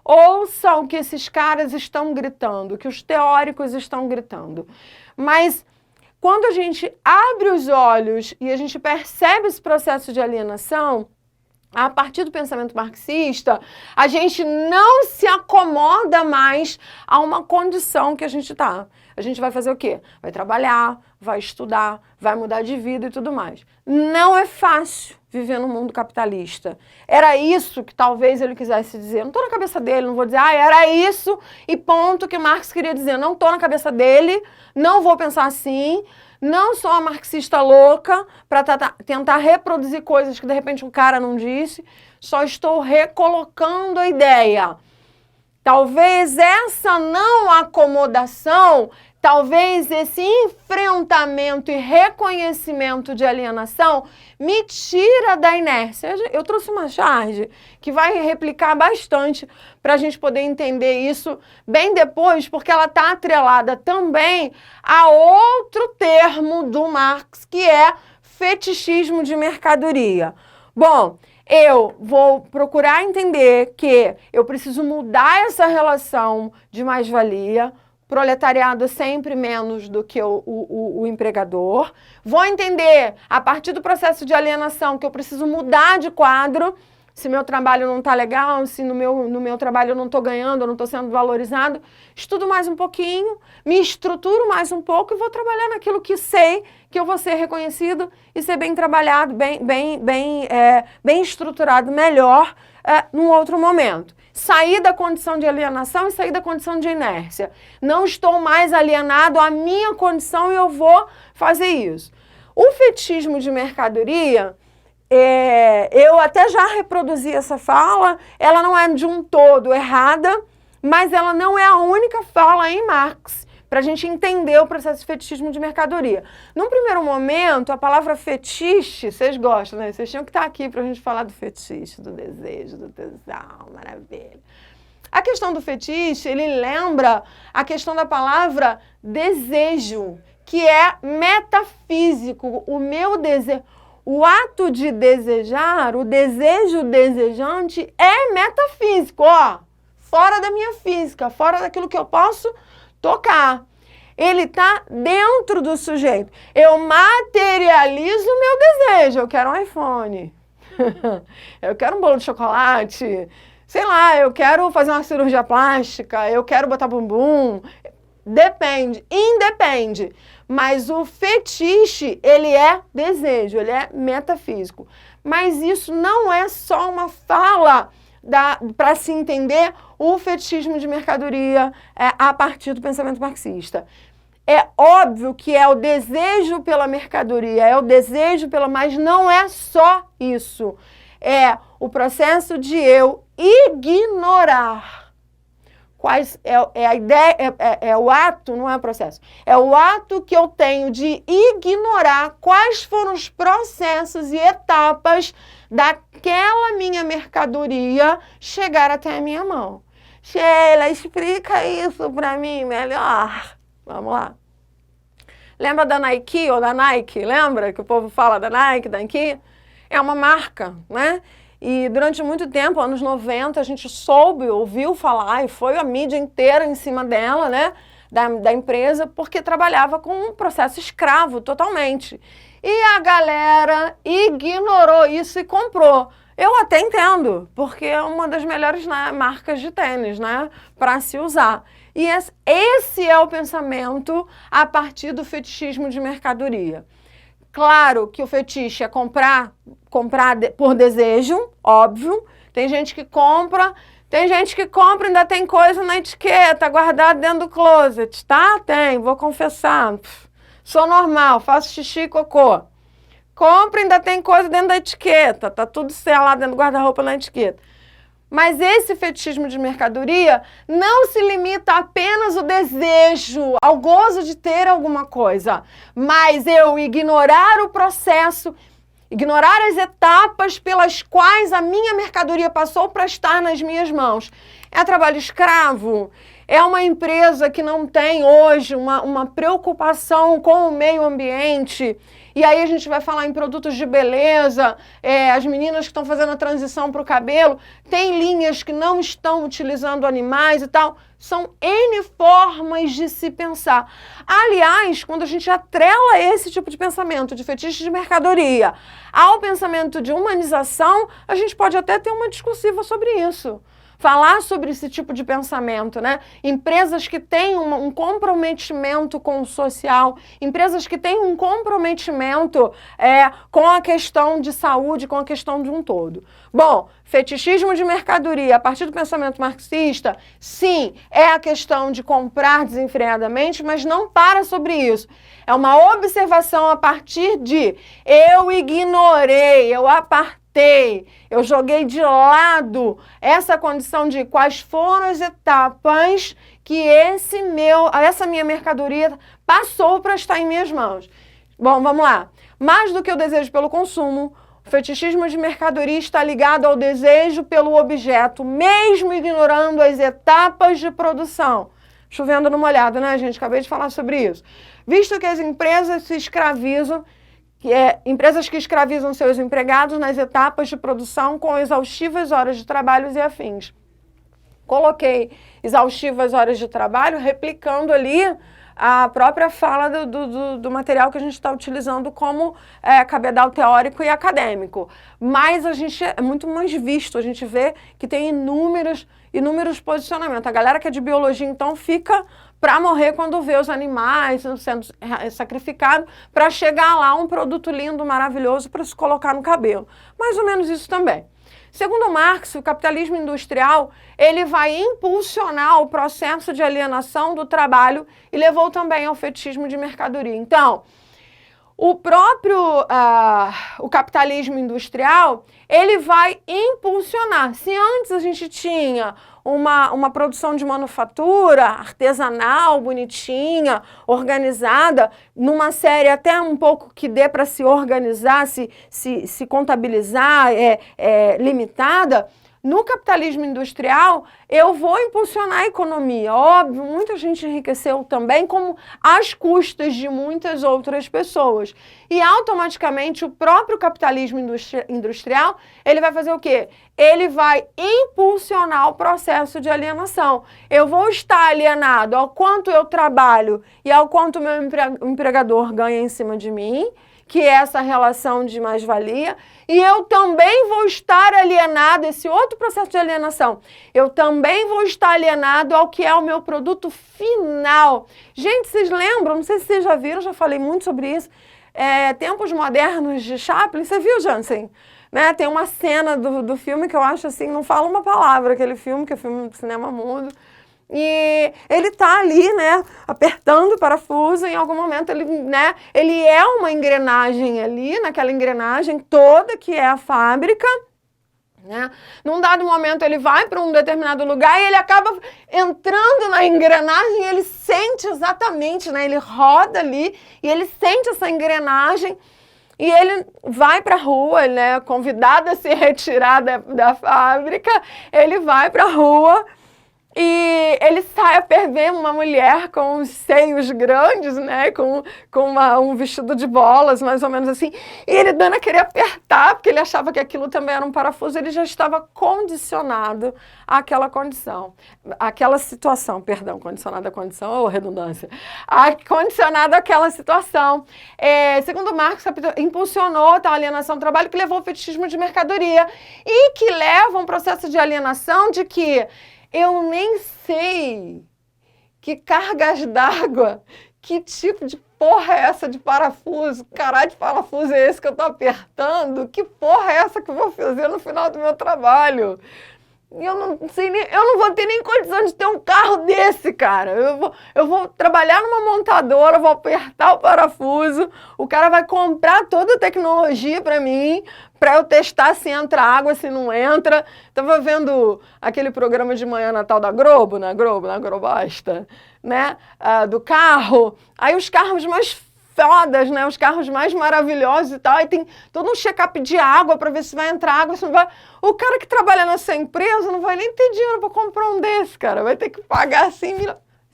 ouçam o que esses caras estão gritando, que os teóricos estão gritando. Mas quando a gente abre os olhos e a gente percebe esse processo de alienação, a partir do pensamento marxista, a gente não se acomoda mais a uma condição que a gente está. a gente vai fazer o quê? Vai trabalhar, vai estudar, vai mudar de vida e tudo mais. Não é fácil viver no mundo capitalista. Era isso que talvez ele quisesse dizer. Não estou na cabeça dele, não vou dizer, era isso e ponto que Marx queria dizer. Não estou na cabeça dele, não vou pensar assim, não sou uma marxista louca para tentar reproduzir coisas que de repente o cara não disse, só estou recolocando a ideia. Talvez essa não acomodação, talvez esse enfrentamento e reconhecimento de alienação me tira da inércia. Eu trouxe uma charge que vai replicar bastante para a gente poder entender isso bem depois, porque ela está atrelada também a outro termo do Marx, que é fetichismo de mercadoria. Bom, eu vou procurar entender que eu preciso mudar essa relação de mais-valia. Proletariado é sempre menos do que o empregador. Vou entender, a partir do processo de alienação, que eu preciso mudar de quadro. Se meu trabalho não está legal, se no meu trabalho eu não estou ganhando, eu não estou sendo valorizado, estudo mais um pouquinho, me estruturo mais um pouco e vou trabalhar naquilo que sei que eu vou ser reconhecido e ser bem trabalhado, bem estruturado, melhor num outro momento. Sair da condição de alienação e sair da condição de inércia. Não estou mais alienado à minha condição e eu vou fazer isso. O fetichismo de mercadoria... eu até já reproduzi essa fala, ela não é de um todo errada, mas ela não é a única fala em Marx, para a gente entender o processo de fetichismo de mercadoria. Num primeiro momento, a palavra fetiche, vocês gostam, né? Vocês tinham que estar aqui para a gente falar do fetiche, do desejo, do tesão, maravilha. A questão do fetiche, ele lembra a questão da palavra desejo, que é metafísico, o meu desejo. O ato de desejar, o desejo desejante é metafísico, ó, fora da minha física, fora daquilo que eu posso tocar. Ele está dentro do sujeito. Eu materializo o meu desejo. Eu quero um iPhone, eu quero um bolo de chocolate, sei lá, eu quero fazer uma cirurgia plástica, eu quero botar bumbum. Depende, independe. Mas o fetiche, ele é desejo, ele é metafísico. Mas isso não é só uma fala para se entender o fetichismo de mercadoria a partir do pensamento marxista. É óbvio que é o desejo pela mercadoria, é o desejo pela... Mas não é só isso. É o processo de eu ignorar. A ideia, é o ato, não é o processo. É o ato que eu tenho de ignorar quais foram os processos e etapas daquela minha mercadoria chegar até a minha mão. Sheila, explica isso para mim melhor. Vamos lá. Lembra da Nike ou da Nike? Lembra que o povo fala da Nike, da Nike? É uma marca, né? E durante muito tempo, anos 90, a gente ouviu falar, e foi a mídia inteira em cima dela, né, da empresa, porque trabalhava com um processo escravo totalmente. E a galera ignorou isso e comprou. Eu até entendo, porque é uma das melhores marcas de tênis, né, para se usar. E esse é o pensamento a partir do fetichismo de mercadoria. Claro que o fetiche é comprar por desejo, óbvio. Tem gente que compra e ainda tem coisa na etiqueta, guardada dentro do closet, tá? Tem, vou confessar. Sou normal, faço xixi e cocô. Compra e ainda tem coisa dentro da etiqueta, tá tudo selado dentro do guarda-roupa na etiqueta. Mas esse fetichismo de mercadoria não se limita apenas ao desejo, ao gozo de ter alguma coisa, mas eu ignorar o processo, ignorar as etapas pelas quais a minha mercadoria passou para estar nas minhas mãos. É trabalho escravo? É uma empresa que não tem hoje uma preocupação com o meio ambiente? E aí a gente vai falar em produtos de beleza, as meninas que estão fazendo a transição para o cabelo, tem linhas que não estão utilizando animais e tal. São N formas de se pensar. Aliás, quando a gente atrela esse tipo de pensamento, de fetiche de mercadoria, ao pensamento de humanização, a gente pode até ter uma discursiva sobre isso. falar sobre esse tipo de pensamento, né? Empresas que têm um comprometimento com o social, empresas que têm um comprometimento com a questão de saúde, com a questão de um todo. Bom, fetichismo de mercadoria, a partir do pensamento marxista, sim, é a questão de comprar desenfreadamente, mas não para sobre isso. É uma observação a partir de eu ignorei, eu apartei, eu joguei de lado essa condição de quais foram as etapas que essa minha mercadoria passou para estar em minhas mãos. Bom, vamos lá. Mais do que o desejo pelo consumo, o fetichismo de mercadoria está ligado ao desejo pelo objeto, mesmo ignorando as etapas de produção. Chovendo no molhado, né, gente? Acabei de falar sobre isso. Visto que as empresas se escravizam, empresas que escravizam seus empregados nas etapas de produção com exaustivas horas de trabalho e afins. Coloquei exaustivas horas de trabalho, replicando ali a própria fala do material que a gente está utilizando como cabedal teórico e acadêmico. Mas a gente é muito mais visto, a gente vê que tem inúmeros posicionamentos. A galera que é de biologia, então, fica para morrer quando vê os animais sendo sacrificados para chegar lá um produto lindo, maravilhoso para se colocar no cabelo. Mais ou menos isso também. Segundo Marx, o capitalismo industrial, ele vai impulsionar o processo de alienação do trabalho e levou também ao fetichismo de mercadoria. Então, o capitalismo industrial, ele vai impulsionar. Se antes a gente tinha uma produção de manufatura artesanal, bonitinha, organizada, numa série até um pouco que dê para se organizar, se contabilizar, limitada, no capitalismo industrial, eu vou impulsionar a economia. Óbvio, muita gente enriqueceu também, como às custas de muitas outras pessoas. E automaticamente o próprio capitalismo industrial, ele vai fazer o quê? Ele vai impulsionar o processo de alienação. Eu vou estar alienado ao quanto eu trabalho e ao quanto o meu empregador ganha em cima de mim, que é essa relação de mais-valia, e eu também vou estar alienado, esse outro processo de alienação, eu também vou estar alienado ao que é o meu produto final. Gente, vocês lembram, não sei se vocês já viram, já falei muito sobre isso, Tempos Modernos de Chaplin, você viu, Jansen? Né? Tem uma cena do filme que eu acho assim, não fala uma palavra, aquele filme, que é filme de cinema mudo, e ele tá ali, né, apertando o parafuso, em algum momento ele é uma engrenagem ali, naquela engrenagem toda que é a fábrica, né? Num dado momento ele vai para um determinado lugar e ele acaba entrando na engrenagem e ele sente exatamente, né, ele roda ali e ele sente essa engrenagem e ele vai para a rua, né, convidado a se retirar da fábrica, ele vai para a rua. E ele sai a ver uma mulher com os seios grandes, né, com um vestido de bolas, mais ou menos assim, e ele dando a querer apertar, porque ele achava que aquilo também era um parafuso, ele já estava condicionado àquela condição, àquela situação, perdão, condicionado à condição ou redundância, condicionado àquela situação. Segundo Marx, impulsionou a alienação do trabalho que levou ao fetichismo de mercadoria e que leva a um processo de alienação de que eu nem sei que cargas d'água, que tipo de porra é essa de parafuso, caralho de parafuso é esse que eu tô apertando, que porra é essa que eu vou fazer no final do meu trabalho? Eu não vou ter nem condição de ter um carro desse, cara. Eu vou trabalhar numa montadora, vou apertar o parafuso, o cara vai comprar toda a tecnologia para mim, para eu testar se entra água, se não entra. Tava vendo aquele programa de manhã Natal da Globo, na Globasta, né? Do carro. Aí os carros mais fodas, né? Os carros mais maravilhosos e tal. Aí tem todo um check-up de água para ver se vai entrar água, se não vai. O cara que trabalha nessa empresa não vai nem ter dinheiro para comprar um desse, cara. Vai ter que pagar assim.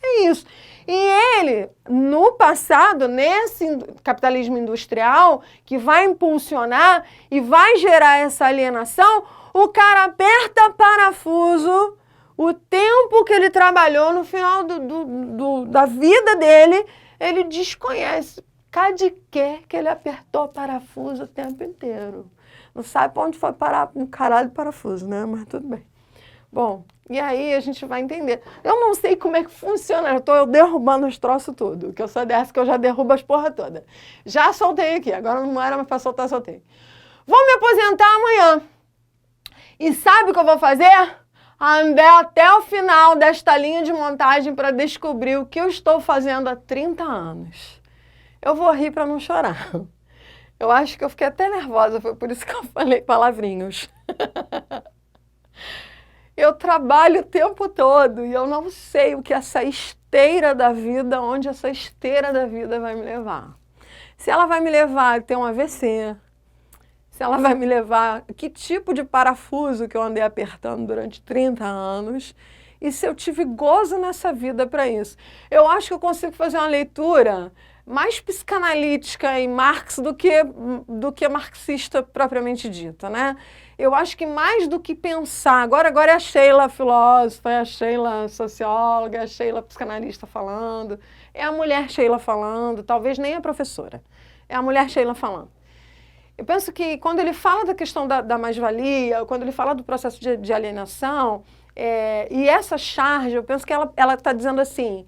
É isso. E ele, no passado, nesse capitalismo industrial, que vai impulsionar e vai gerar essa alienação, o cara aperta parafuso, o tempo que ele trabalhou, no final da vida dele, ele desconhece. Cadê que ele apertou parafuso o tempo inteiro? Não sabe para onde foi parar um caralho de parafuso, né? Mas tudo bem. Bom, e aí a gente vai entender. Eu não sei como é que funciona, eu tô derrubando os troços tudo, que eu sou dessa que eu já derrubo as porra toda. Já soltei aqui, agora não era mais pra soltar, soltei. Vou me aposentar amanhã. E sabe o que eu vou fazer? Andar até o final desta linha de montagem para descobrir o que eu estou fazendo há 30 anos. Eu vou rir para não chorar. Eu acho que eu fiquei até nervosa, foi por isso que eu falei palavrinhos. Eu trabalho o tempo todo e eu não sei o que essa esteira da vida, onde essa esteira da vida vai me levar. Se ela vai me levar a ter um AVC, se ela vai me levar, que tipo de parafuso que eu andei apertando durante 30 anos e se eu tive gozo nessa vida para isso. Eu acho que eu consigo fazer uma leitura mais psicanalítica em Marx do que marxista propriamente dita, né? Eu acho que mais do que pensar, agora é a Sheila filósofa, é a Sheila socióloga, é a Sheila psicanalista falando, é a mulher Sheila falando, talvez nem a professora, é a mulher Sheila falando. Eu penso que quando ele fala da questão da mais-valia, quando ele fala do processo de alienação, e essa charge, eu penso que ela está dizendo assim,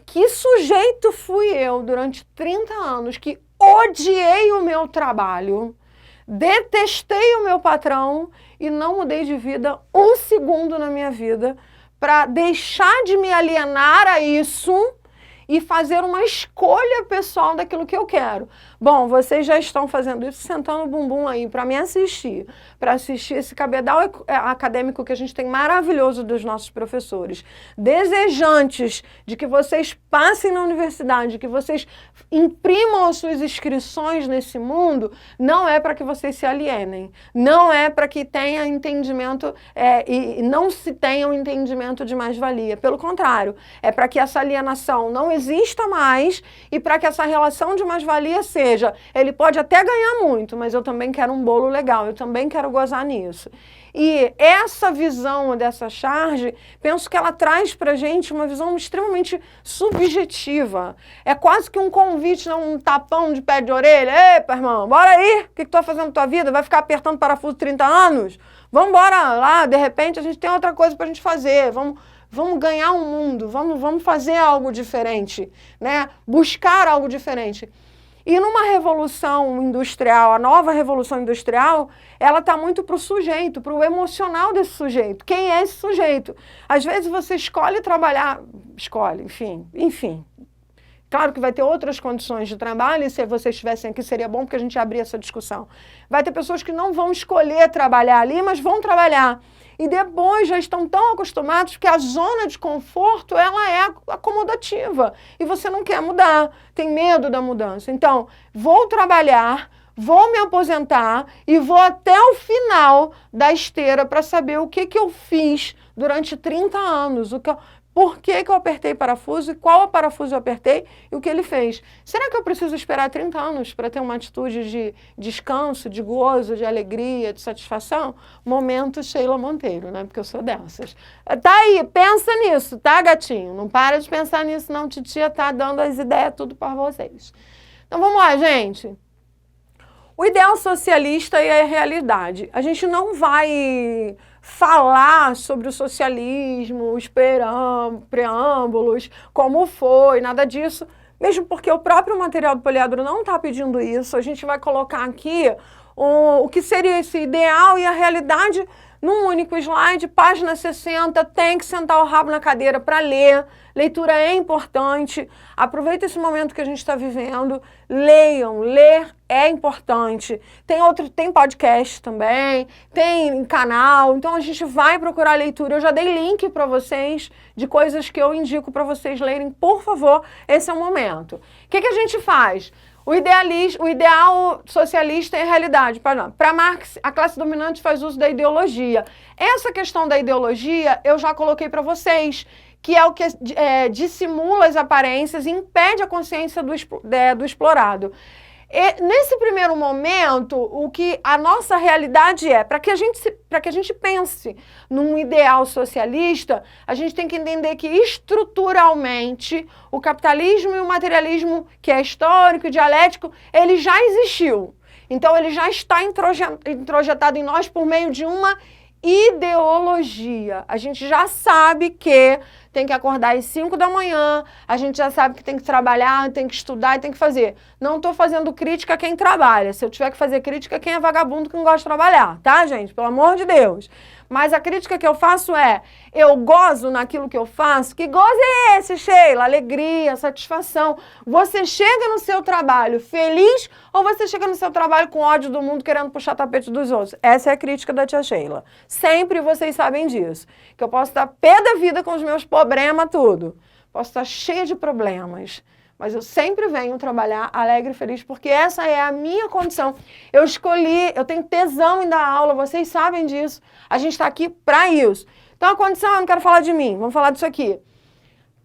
que sujeito fui eu durante 30 anos que odiei o meu trabalho, detestei o meu patrão e não mudei de vida um segundo na minha vida para deixar de me alienar a isso e fazer uma escolha pessoal daquilo que eu quero. Bom, vocês já estão fazendo isso, sentando o bumbum aí para me assistir, para assistir esse cabedal acadêmico que a gente tem maravilhoso dos nossos professores, desejantes de que vocês passem na universidade, que vocês imprimam as suas inscrições nesse mundo, não é para que vocês se alienem, não é para que tenha entendimento e não se tenha um entendimento de mais-valia. Pelo contrário, é para que essa alienação não exista mais e para que essa relação de mais-valia seja, ele pode até ganhar muito, mas eu também quero um bolo legal, eu também quero gozar nisso. E essa visão dessa charge, penso que ela traz para a gente uma visão extremamente subjetiva. É quase que um convite, um tapão de pé de orelha. Epa, irmão, bora aí, o que tu tá fazendo na tua vida? Vai ficar apertando parafuso 30 anos? Vamos embora lá, de repente a gente tem outra coisa para a gente fazer, vamos ganhar um mundo, vamos fazer algo diferente, né? Buscar algo diferente. E numa revolução industrial, a nova revolução industrial, ela está muito para o sujeito, para o emocional desse sujeito. Quem é esse sujeito? Às vezes você escolhe trabalhar, enfim. Claro que vai ter outras condições de trabalho, e se vocês estivessem aqui seria bom porque a gente abrir essa discussão. Vai ter pessoas que não vão escolher trabalhar ali, mas vão trabalhar. E depois já estão tão acostumados que a zona de conforto, ela é acomodativa. E você não quer mudar, tem medo da mudança. Então, vou trabalhar, vou me aposentar e vou até o final da esteira para saber o que eu fiz durante 30 anos. Por que eu apertei parafuso e qual parafuso eu apertei e o que ele fez. Será que eu preciso esperar 30 anos para ter uma atitude de descanso, de gozo, de alegria, de satisfação? Momento Sheila Monteiro, né? Porque eu sou dessas. Tá aí, pensa nisso, tá, gatinho? Não para de pensar nisso não, titia tá dando as ideias tudo para vocês. Então vamos lá, gente. O ideal socialista e a realidade. A gente não vai falar sobre o socialismo, os preâmbulos, como foi, nada disso, mesmo porque o próprio material do Poliedro não está pedindo isso. A gente vai colocar aqui o que seria esse ideal e a realidade num único slide, página 60, tem que sentar o rabo na cadeira para ler. Leitura é importante. Aproveita esse momento que a gente está vivendo. Leiam, ler é importante. Tem podcast também, tem canal, então a gente vai procurar leitura. Eu já dei link para vocês de coisas que eu indico para vocês lerem. Por favor, esse é o momento. O que a gente faz? O ideal socialista é a realidade. Para Marx, a classe dominante faz uso da ideologia. Essa questão da ideologia eu já coloquei para vocês, que é o que dissimula as aparências e impede a consciência do explorado. E, nesse primeiro momento, o que a nossa realidade para que a gente pense num ideal socialista, a gente tem que entender que estruturalmente o capitalismo e o materialismo, que é histórico e dialético, ele já existiu. Então ele já está introjetado em nós por meio de uma ideologia. A gente já sabe que tem que acordar às 5 da manhã, a gente já sabe que tem que trabalhar, tem que estudar e tem que fazer. Não estou fazendo crítica a quem trabalha. Se eu tiver que fazer crítica, quem é vagabundo que não gosta de trabalhar, tá, gente? Pelo amor de Deus. Mas a crítica que eu faço é, eu gozo naquilo que eu faço. Que gozo é esse, Sheila? Alegria, satisfação. Você chega no seu trabalho feliz ou você chega no seu trabalho com ódio do mundo querendo puxar tapete dos outros? Essa é a crítica da tia Sheila. Sempre vocês sabem disso. Que eu posso estar pé da vida com os meus problemas, tudo. Posso estar cheia de problemas. Mas eu sempre venho trabalhar alegre e feliz, porque essa é a minha condição. Eu escolhi, eu tenho tesão em dar aula, vocês sabem disso. A gente está aqui para isso. Então a condição, eu não quero falar de mim, vamos falar disso aqui.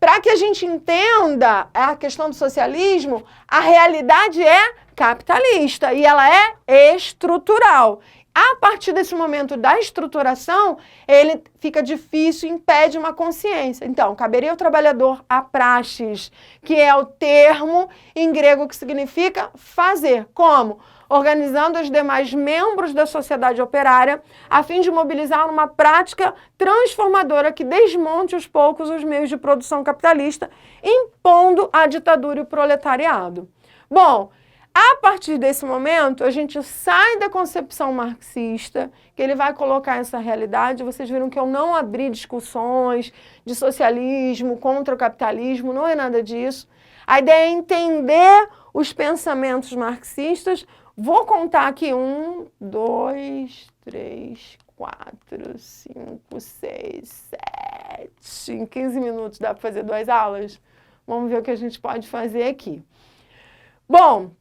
Para que a gente entenda a questão do socialismo, a realidade é capitalista e ela é estrutural. A partir desse momento da estruturação, ele fica difícil, impede uma consciência. Então, caberia ao trabalhador a praxis, que é o termo em grego que significa fazer. Como? Organizando os demais membros da sociedade operária, a fim de mobilizar uma prática transformadora que desmonte aos poucos os meios de produção capitalista, impondo a ditadura e o proletariado. Bom, a partir desse momento, a gente sai da concepção marxista, que ele vai colocar essa realidade. Vocês viram que eu não abri discussões de socialismo contra o capitalismo, não é nada disso. A ideia é entender os pensamentos marxistas. Vou contar aqui 1, 2, 3, 4, 5, 6, 7. Em 15 minutos dá para fazer 2 aulas? Vamos ver o que a gente pode fazer aqui. Bom,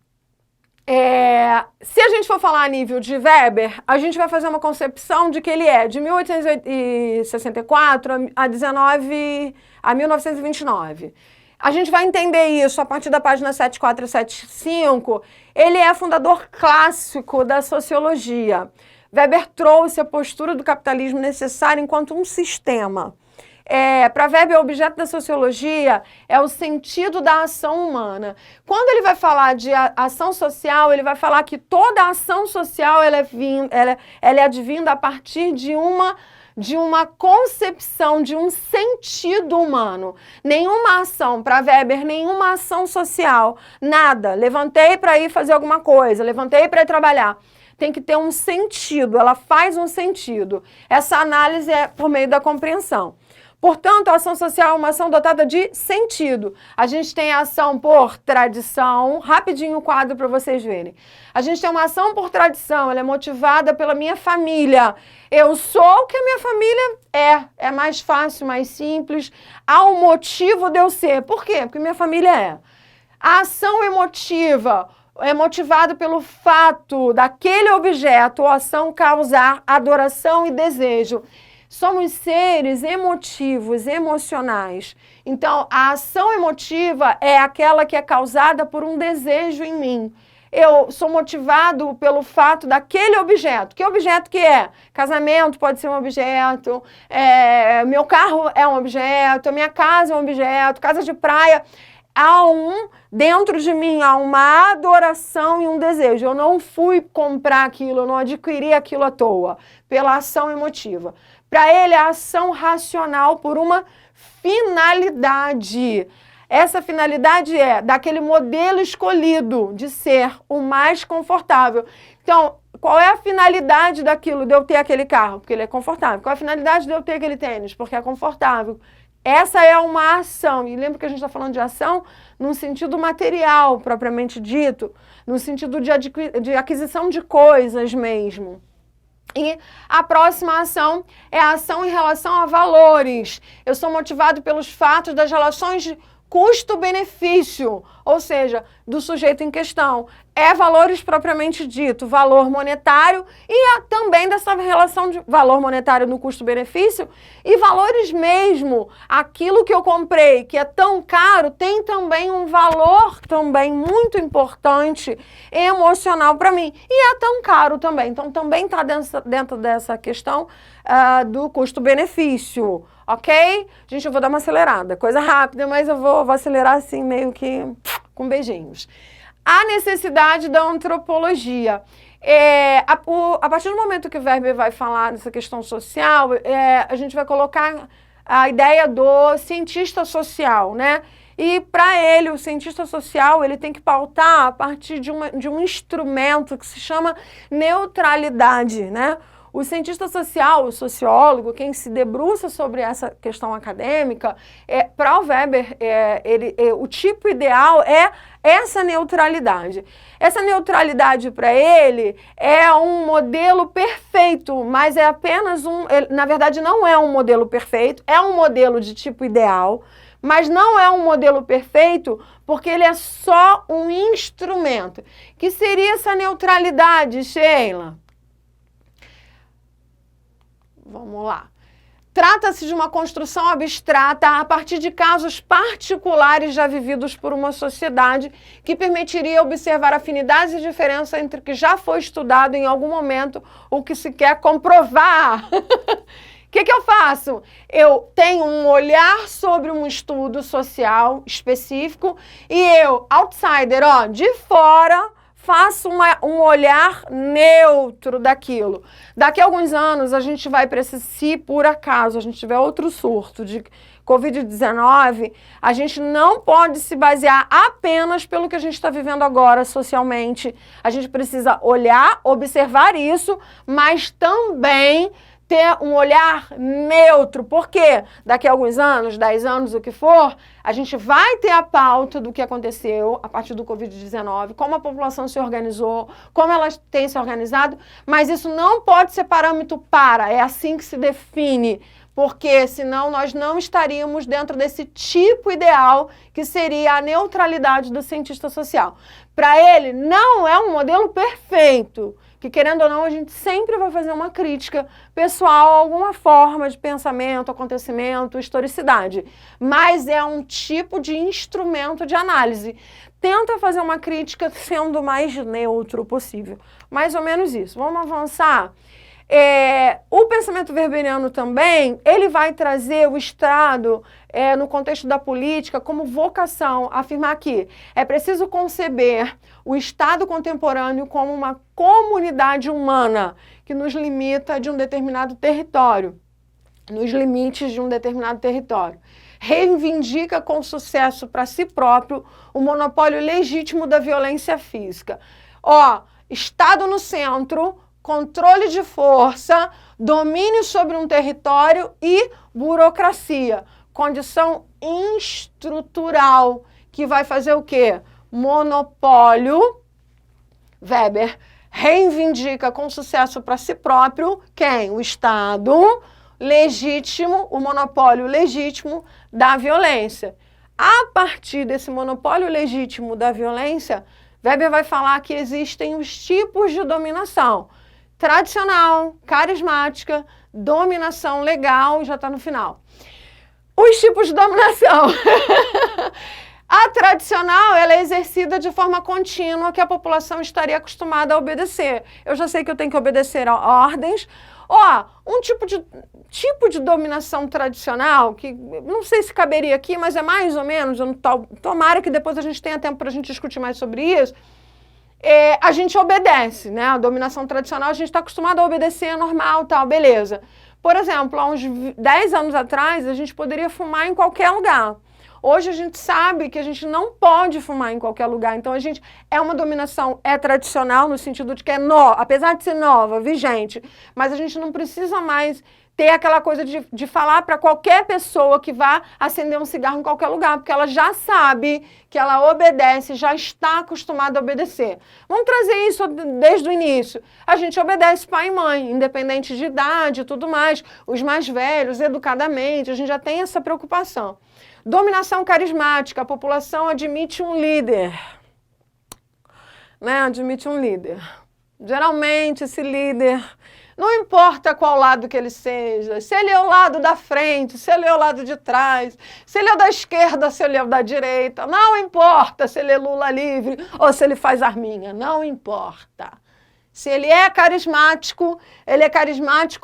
se a gente for falar a nível de Weber, a gente vai fazer uma concepção de que ele é de 1864 a 1929. A gente vai entender isso a partir da página 74 e 75. Ele é fundador clássico da sociologia. Weber trouxe a postura do capitalismo necessária enquanto um sistema. Para Weber, o objeto da sociologia é o sentido da ação humana. Quando ele vai falar de ação social, ele vai falar que toda a ação social ela é advinda a partir de uma concepção, de um sentido humano. Nenhuma ação, para Weber, nenhuma ação social, nada. Levantei para ir fazer alguma coisa, levantei para ir trabalhar. Tem que ter um sentido, ela faz um sentido. Essa análise é por meio da compreensão. Portanto, a ação social é uma ação dotada de sentido. A gente tem a ação por tradição, rapidinho o quadro para vocês verem. A gente tem uma ação por tradição, ela é motivada pela minha família. Eu sou o que a minha família é mais fácil, mais simples. Há um motivo de eu ser. Por quê? Porque minha família é. A ação emotiva é motivada pelo fato daquele objeto ou ação causar adoração e desejo. Somos seres emotivos, emocionais. Então, a ação emotiva é aquela que é causada por um desejo em mim. Eu sou motivado pelo fato daquele objeto. Que objeto que é? Casamento pode ser um objeto, meu carro é um objeto, minha casa é um objeto, casa de praia. Dentro de mim há uma adoração e um desejo. Eu não fui comprar aquilo, eu não adquiri aquilo à toa, pela ação emotiva. Para ele, a ação racional por uma finalidade. Essa finalidade é daquele modelo escolhido de ser o mais confortável. Então, qual é a finalidade daquilo, de eu ter aquele carro? Porque ele é confortável. Qual é a finalidade de eu ter aquele tênis? Porque é confortável. Essa é uma ação. E lembra que a gente está falando de ação num sentido material, propriamente dito, no sentido de aquisição de coisas mesmo. E a próxima ação é a ação em relação a valores. Eu sou motivado pelos fatos das relações de custo-benefício, ou seja, do sujeito em questão. É valores propriamente dito, valor monetário e também dessa relação de valor monetário no custo-benefício e valores mesmo. Aquilo que eu comprei, que é tão caro, tem também um valor também muito importante emocional para mim. E é tão caro também. Então, também está dentro dessa questão do custo-benefício. Ok? Gente, eu vou dar uma acelerada. Coisa rápida, mas eu vou acelerar assim meio que com beijinhos. A necessidade da antropologia. A partir do momento que o Weber vai falar dessa questão social, a gente vai colocar a ideia do cientista social, né? E para ele, o cientista social, ele tem que pautar a partir de um instrumento que se chama neutralidade, né? O cientista social, o sociólogo, quem se debruça sobre essa questão acadêmica, para o Weber, o tipo ideal é essa neutralidade. Essa neutralidade para ele é um modelo perfeito, mas é apenas na verdade não é um modelo perfeito, é um modelo de tipo ideal, mas não é um modelo perfeito porque ele é só um instrumento. Que seria essa neutralidade, Sheila? Vamos lá. Trata-se de uma construção abstrata a partir de casos particulares já vividos por uma sociedade que permitiria observar afinidades e diferenças entre o que já foi estudado em algum momento ou que se quer comprovar. O que eu faço? Eu tenho um olhar sobre um estudo social específico e eu, outsider, de fora, faço um olhar neutro daquilo. Daqui a alguns anos, a gente vai precisar, se por acaso a gente tiver outro surto de Covid-19, a gente não pode se basear apenas pelo que a gente está vivendo agora socialmente. A gente precisa olhar, observar isso, mas também ter um olhar neutro, porque daqui a alguns anos, 10 anos, o que for, a gente vai ter a pauta do que aconteceu a partir do Covid-19, como a população se organizou, como ela tem se organizado, mas isso não pode ser parâmetro é assim que se define, porque senão nós não estaríamos dentro desse tipo ideal que seria a neutralidade do cientista social. Para ele, não é um modelo perfeito, que querendo ou não, a gente sempre vai fazer uma crítica pessoal a alguma forma de pensamento, acontecimento, historicidade. Mas é um tipo de instrumento de análise. Tenta fazer uma crítica sendo o mais neutro possível. Mais ou menos isso. Vamos avançar? O pensamento weberiano também, ele vai trazer o Estado no contexto da política como vocação, afirmar que é preciso conceber o Estado contemporâneo como uma comunidade humana que nos limita de um determinado território, nos limites de um determinado território. Reivindica com sucesso para si próprio o monopólio legítimo da violência física. Estado no centro, controle de força, domínio sobre um território e burocracia. Condição estrutural que vai fazer o quê? Monopólio. Weber reivindica com sucesso para si próprio quem? O Estado legítimo, o monopólio legítimo da violência. A partir desse monopólio legítimo da violência, Weber vai falar que existem os tipos de dominação. Tradicional, carismática, dominação legal, já está no final. Os tipos de dominação. A tradicional, ela é exercida de forma contínua, que a população estaria acostumada a obedecer. Eu já sei que eu tenho que obedecer a ordens. Um tipo de dominação tradicional, que não sei se caberia aqui, mas é mais ou menos, tomara que depois a gente tenha tempo para a gente discutir mais sobre isso, a gente obedece, né? A dominação tradicional, a gente está acostumado a obedecer, é normal, tal, beleza. Por exemplo, há uns 10 anos atrás, a gente poderia fumar em qualquer lugar. Hoje a gente sabe que a gente não pode fumar em qualquer lugar, então a gente é uma dominação, tradicional no sentido de que apesar de ser nova, vigente, mas a gente não precisa mais ter aquela coisa de falar para qualquer pessoa que vá acender um cigarro em qualquer lugar, porque ela já sabe que ela obedece, já está acostumada a obedecer. Vamos trazer isso desde o início. A gente obedece pai e mãe, independente de idade e tudo mais, os mais velhos, educadamente, a gente já tem essa preocupação. Dominação carismática, a população admite um líder, né? Admite um líder. Geralmente esse líder, não importa qual lado que ele seja, se ele é o lado da frente, se ele é o lado de trás, se ele é da esquerda, se ele é da direita, não importa se ele é Lula livre ou se ele faz arminha, não importa. Se ele é carismático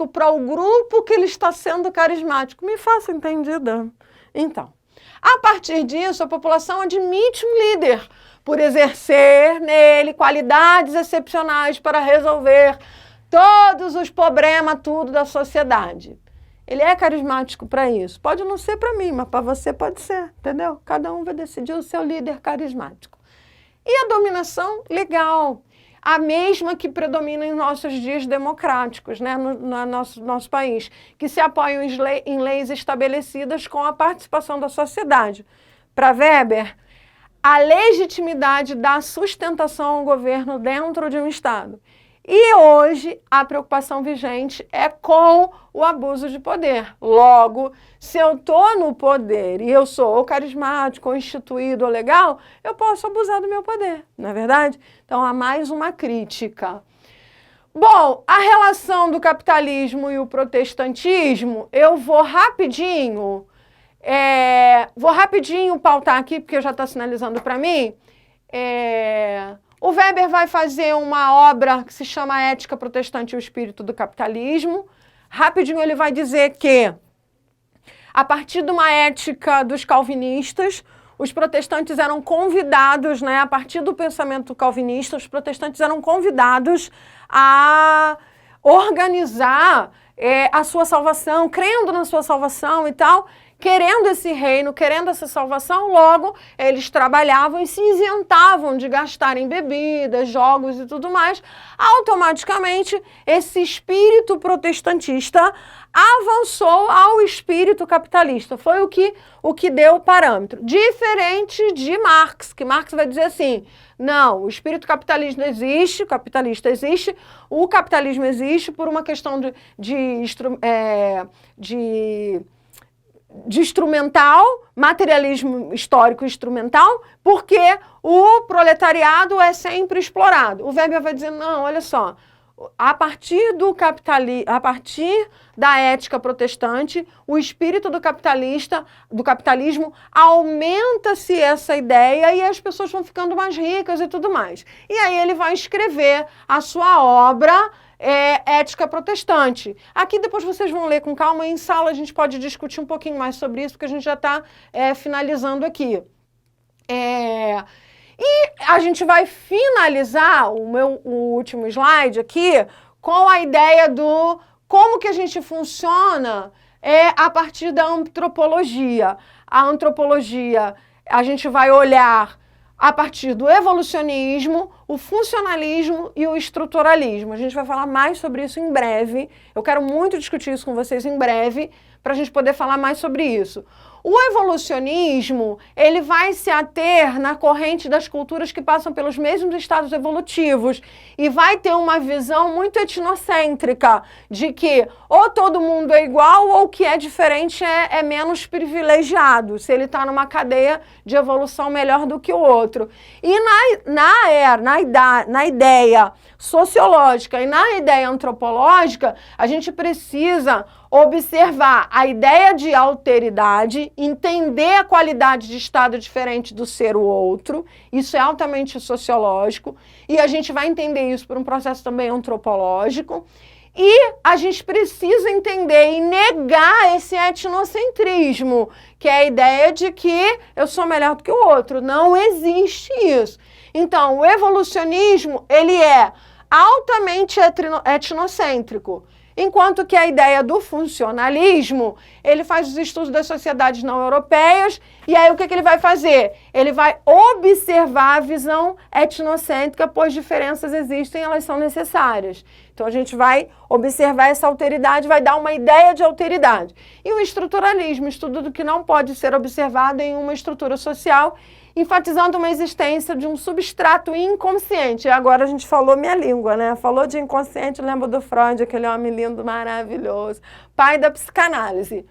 para o grupo que ele está sendo carismático. Me faça entendida? Então, a partir disso, a população admite um líder, por exercer nele qualidades excepcionais para resolver todos os problemas, tudo da sociedade. Ele é carismático para isso. Pode não ser para mim, mas para você pode ser, entendeu? Cada um vai decidir o seu líder carismático. E a dominação legal, a mesma que predomina em nossos dias democráticos, né, no nosso país, que se apoiam em leis estabelecidas com a participação da sociedade. Para Weber, a legitimidade da sustentação ao governo dentro de um Estado. E hoje a preocupação vigente é com o abuso de poder. Logo, se eu estou no poder e eu sou ou carismático, ou instituído, ou legal, eu posso abusar do meu poder, não é verdade? Então há mais uma crítica. Bom, a relação do capitalismo e o protestantismo, eu vou rapidinho pautar aqui, porque já está sinalizando para mim. O Weber vai fazer uma obra que se chama Ética Protestante e o Espírito do Capitalismo. Rapidinho ele vai dizer que, a partir de uma ética dos calvinistas, os protestantes eram convidados, né, a partir do pensamento calvinista, os protestantes eram convidados a organizar a sua salvação, crendo na sua salvação e tal, querendo esse reino, querendo essa salvação, logo eles trabalhavam e se isentavam de gastar em bebidas, jogos e tudo mais. Automaticamente, esse espírito protestantista avançou ao espírito capitalista. Foi o que deu o parâmetro. Diferente de Marx, que Marx vai dizer assim, não, o espírito capitalista existe, o capitalista existe, o capitalismo existe por uma questão de instrumental, materialismo histórico instrumental, porque o proletariado é sempre explorado. O Weber vai dizer, não, olha só, a partir da ética protestante, o espírito do capitalismo, aumenta-se essa ideia e as pessoas vão ficando mais ricas e tudo mais. E aí ele vai escrever a sua obra Ética Protestante. Aqui depois vocês vão ler com calma, em sala a gente pode discutir um pouquinho mais sobre isso, porque a gente já está finalizando aqui. E a gente vai finalizar o último slide aqui com a ideia do como que a gente funciona a partir da antropologia. A antropologia, a gente vai olhar a partir do evolucionismo, o funcionalismo e o estruturalismo. A gente vai falar mais sobre isso em breve. Eu quero muito discutir isso com vocês em breve, para a gente poder falar mais sobre isso. O evolucionismo, ele vai se ater na corrente das culturas que passam pelos mesmos estados evolutivos e vai ter uma visão muito etnocêntrica de que ou todo mundo é igual ou o que é diferente é menos privilegiado, se ele está numa cadeia de evolução melhor do que o outro. E na ideia sociológica e na ideia antropológica, a gente precisa observar a ideia de alteridade, entender a qualidade de estado diferente do ser o outro, isso é altamente sociológico, e a gente vai entender isso por um processo também antropológico, e a gente precisa entender e negar esse etnocentrismo, que é a ideia de que eu sou melhor do que o outro. Não existe isso. Então, o evolucionismo, ele é altamente etnocêntrico. Enquanto que a ideia do funcionalismo, ele faz os estudos das sociedades não europeias, e aí o que ele vai fazer? Ele vai observar a visão etnocêntrica, pois diferenças existem, elas são necessárias. Então a gente vai observar essa alteridade, vai dar uma ideia de alteridade. E o estruturalismo, estudo do que não pode ser observado em uma estrutura social, enfatizando uma existência de um substrato inconsciente. E agora a gente falou minha língua, né? Falou de inconsciente, lembra do Freud, aquele homem lindo, maravilhoso, pai da psicanálise.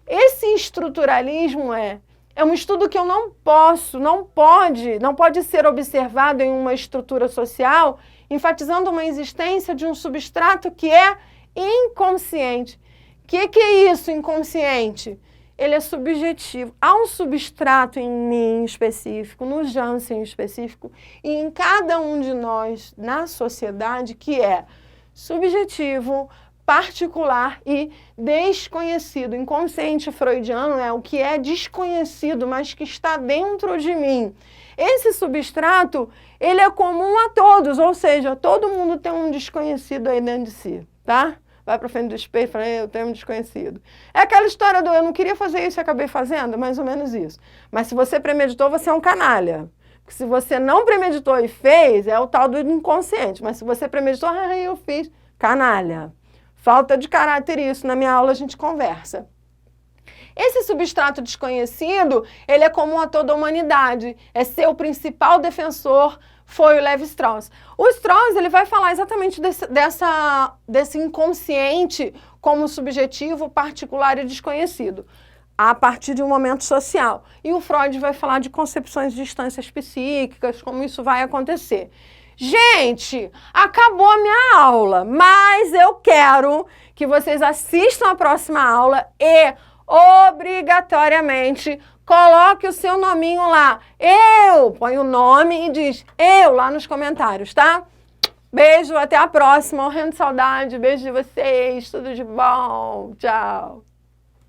Esse estruturalismo é um estudo que eu não pode ser observado em uma estrutura social, enfatizando uma existência de um substrato que é inconsciente. O que é isso, inconsciente? Ele é subjetivo. Há um substrato em mim específico, no Jansen específico, e em cada um de nós na sociedade que é subjetivo, particular e desconhecido. Inconsciente freudiano é o que é desconhecido, mas que está dentro de mim. Esse substrato, ele é comum a todos, ou seja, todo mundo tem um desconhecido aí dentro de si, tá? Vai para frente do espelho e fala, eu tenho um desconhecido. É aquela história do eu não queria fazer isso e acabei fazendo, mais ou menos isso. Mas se você premeditou, você é um canalha. Porque se você não premeditou e fez, é o tal do inconsciente. Mas se você premeditou, eu fiz, canalha. Falta de caráter isso, na minha aula a gente conversa. Esse substrato desconhecido, ele é comum a toda a humanidade. É seu principal defensor, foi o Levi-Strauss. O Strauss, ele vai falar exatamente desse inconsciente como subjetivo, particular e desconhecido, a partir de um momento social. E o Freud vai falar de concepções de instâncias psíquicas, como isso vai acontecer. Gente, acabou a minha aula, mas eu quero que vocês assistam a próxima aula e obrigatoriamente coloque o seu nominho lá. Eu, põe o nome e diz eu lá nos comentários, tá? Beijo, até a próxima, morrendo de saudade, beijo de vocês, tudo de bom, tchau.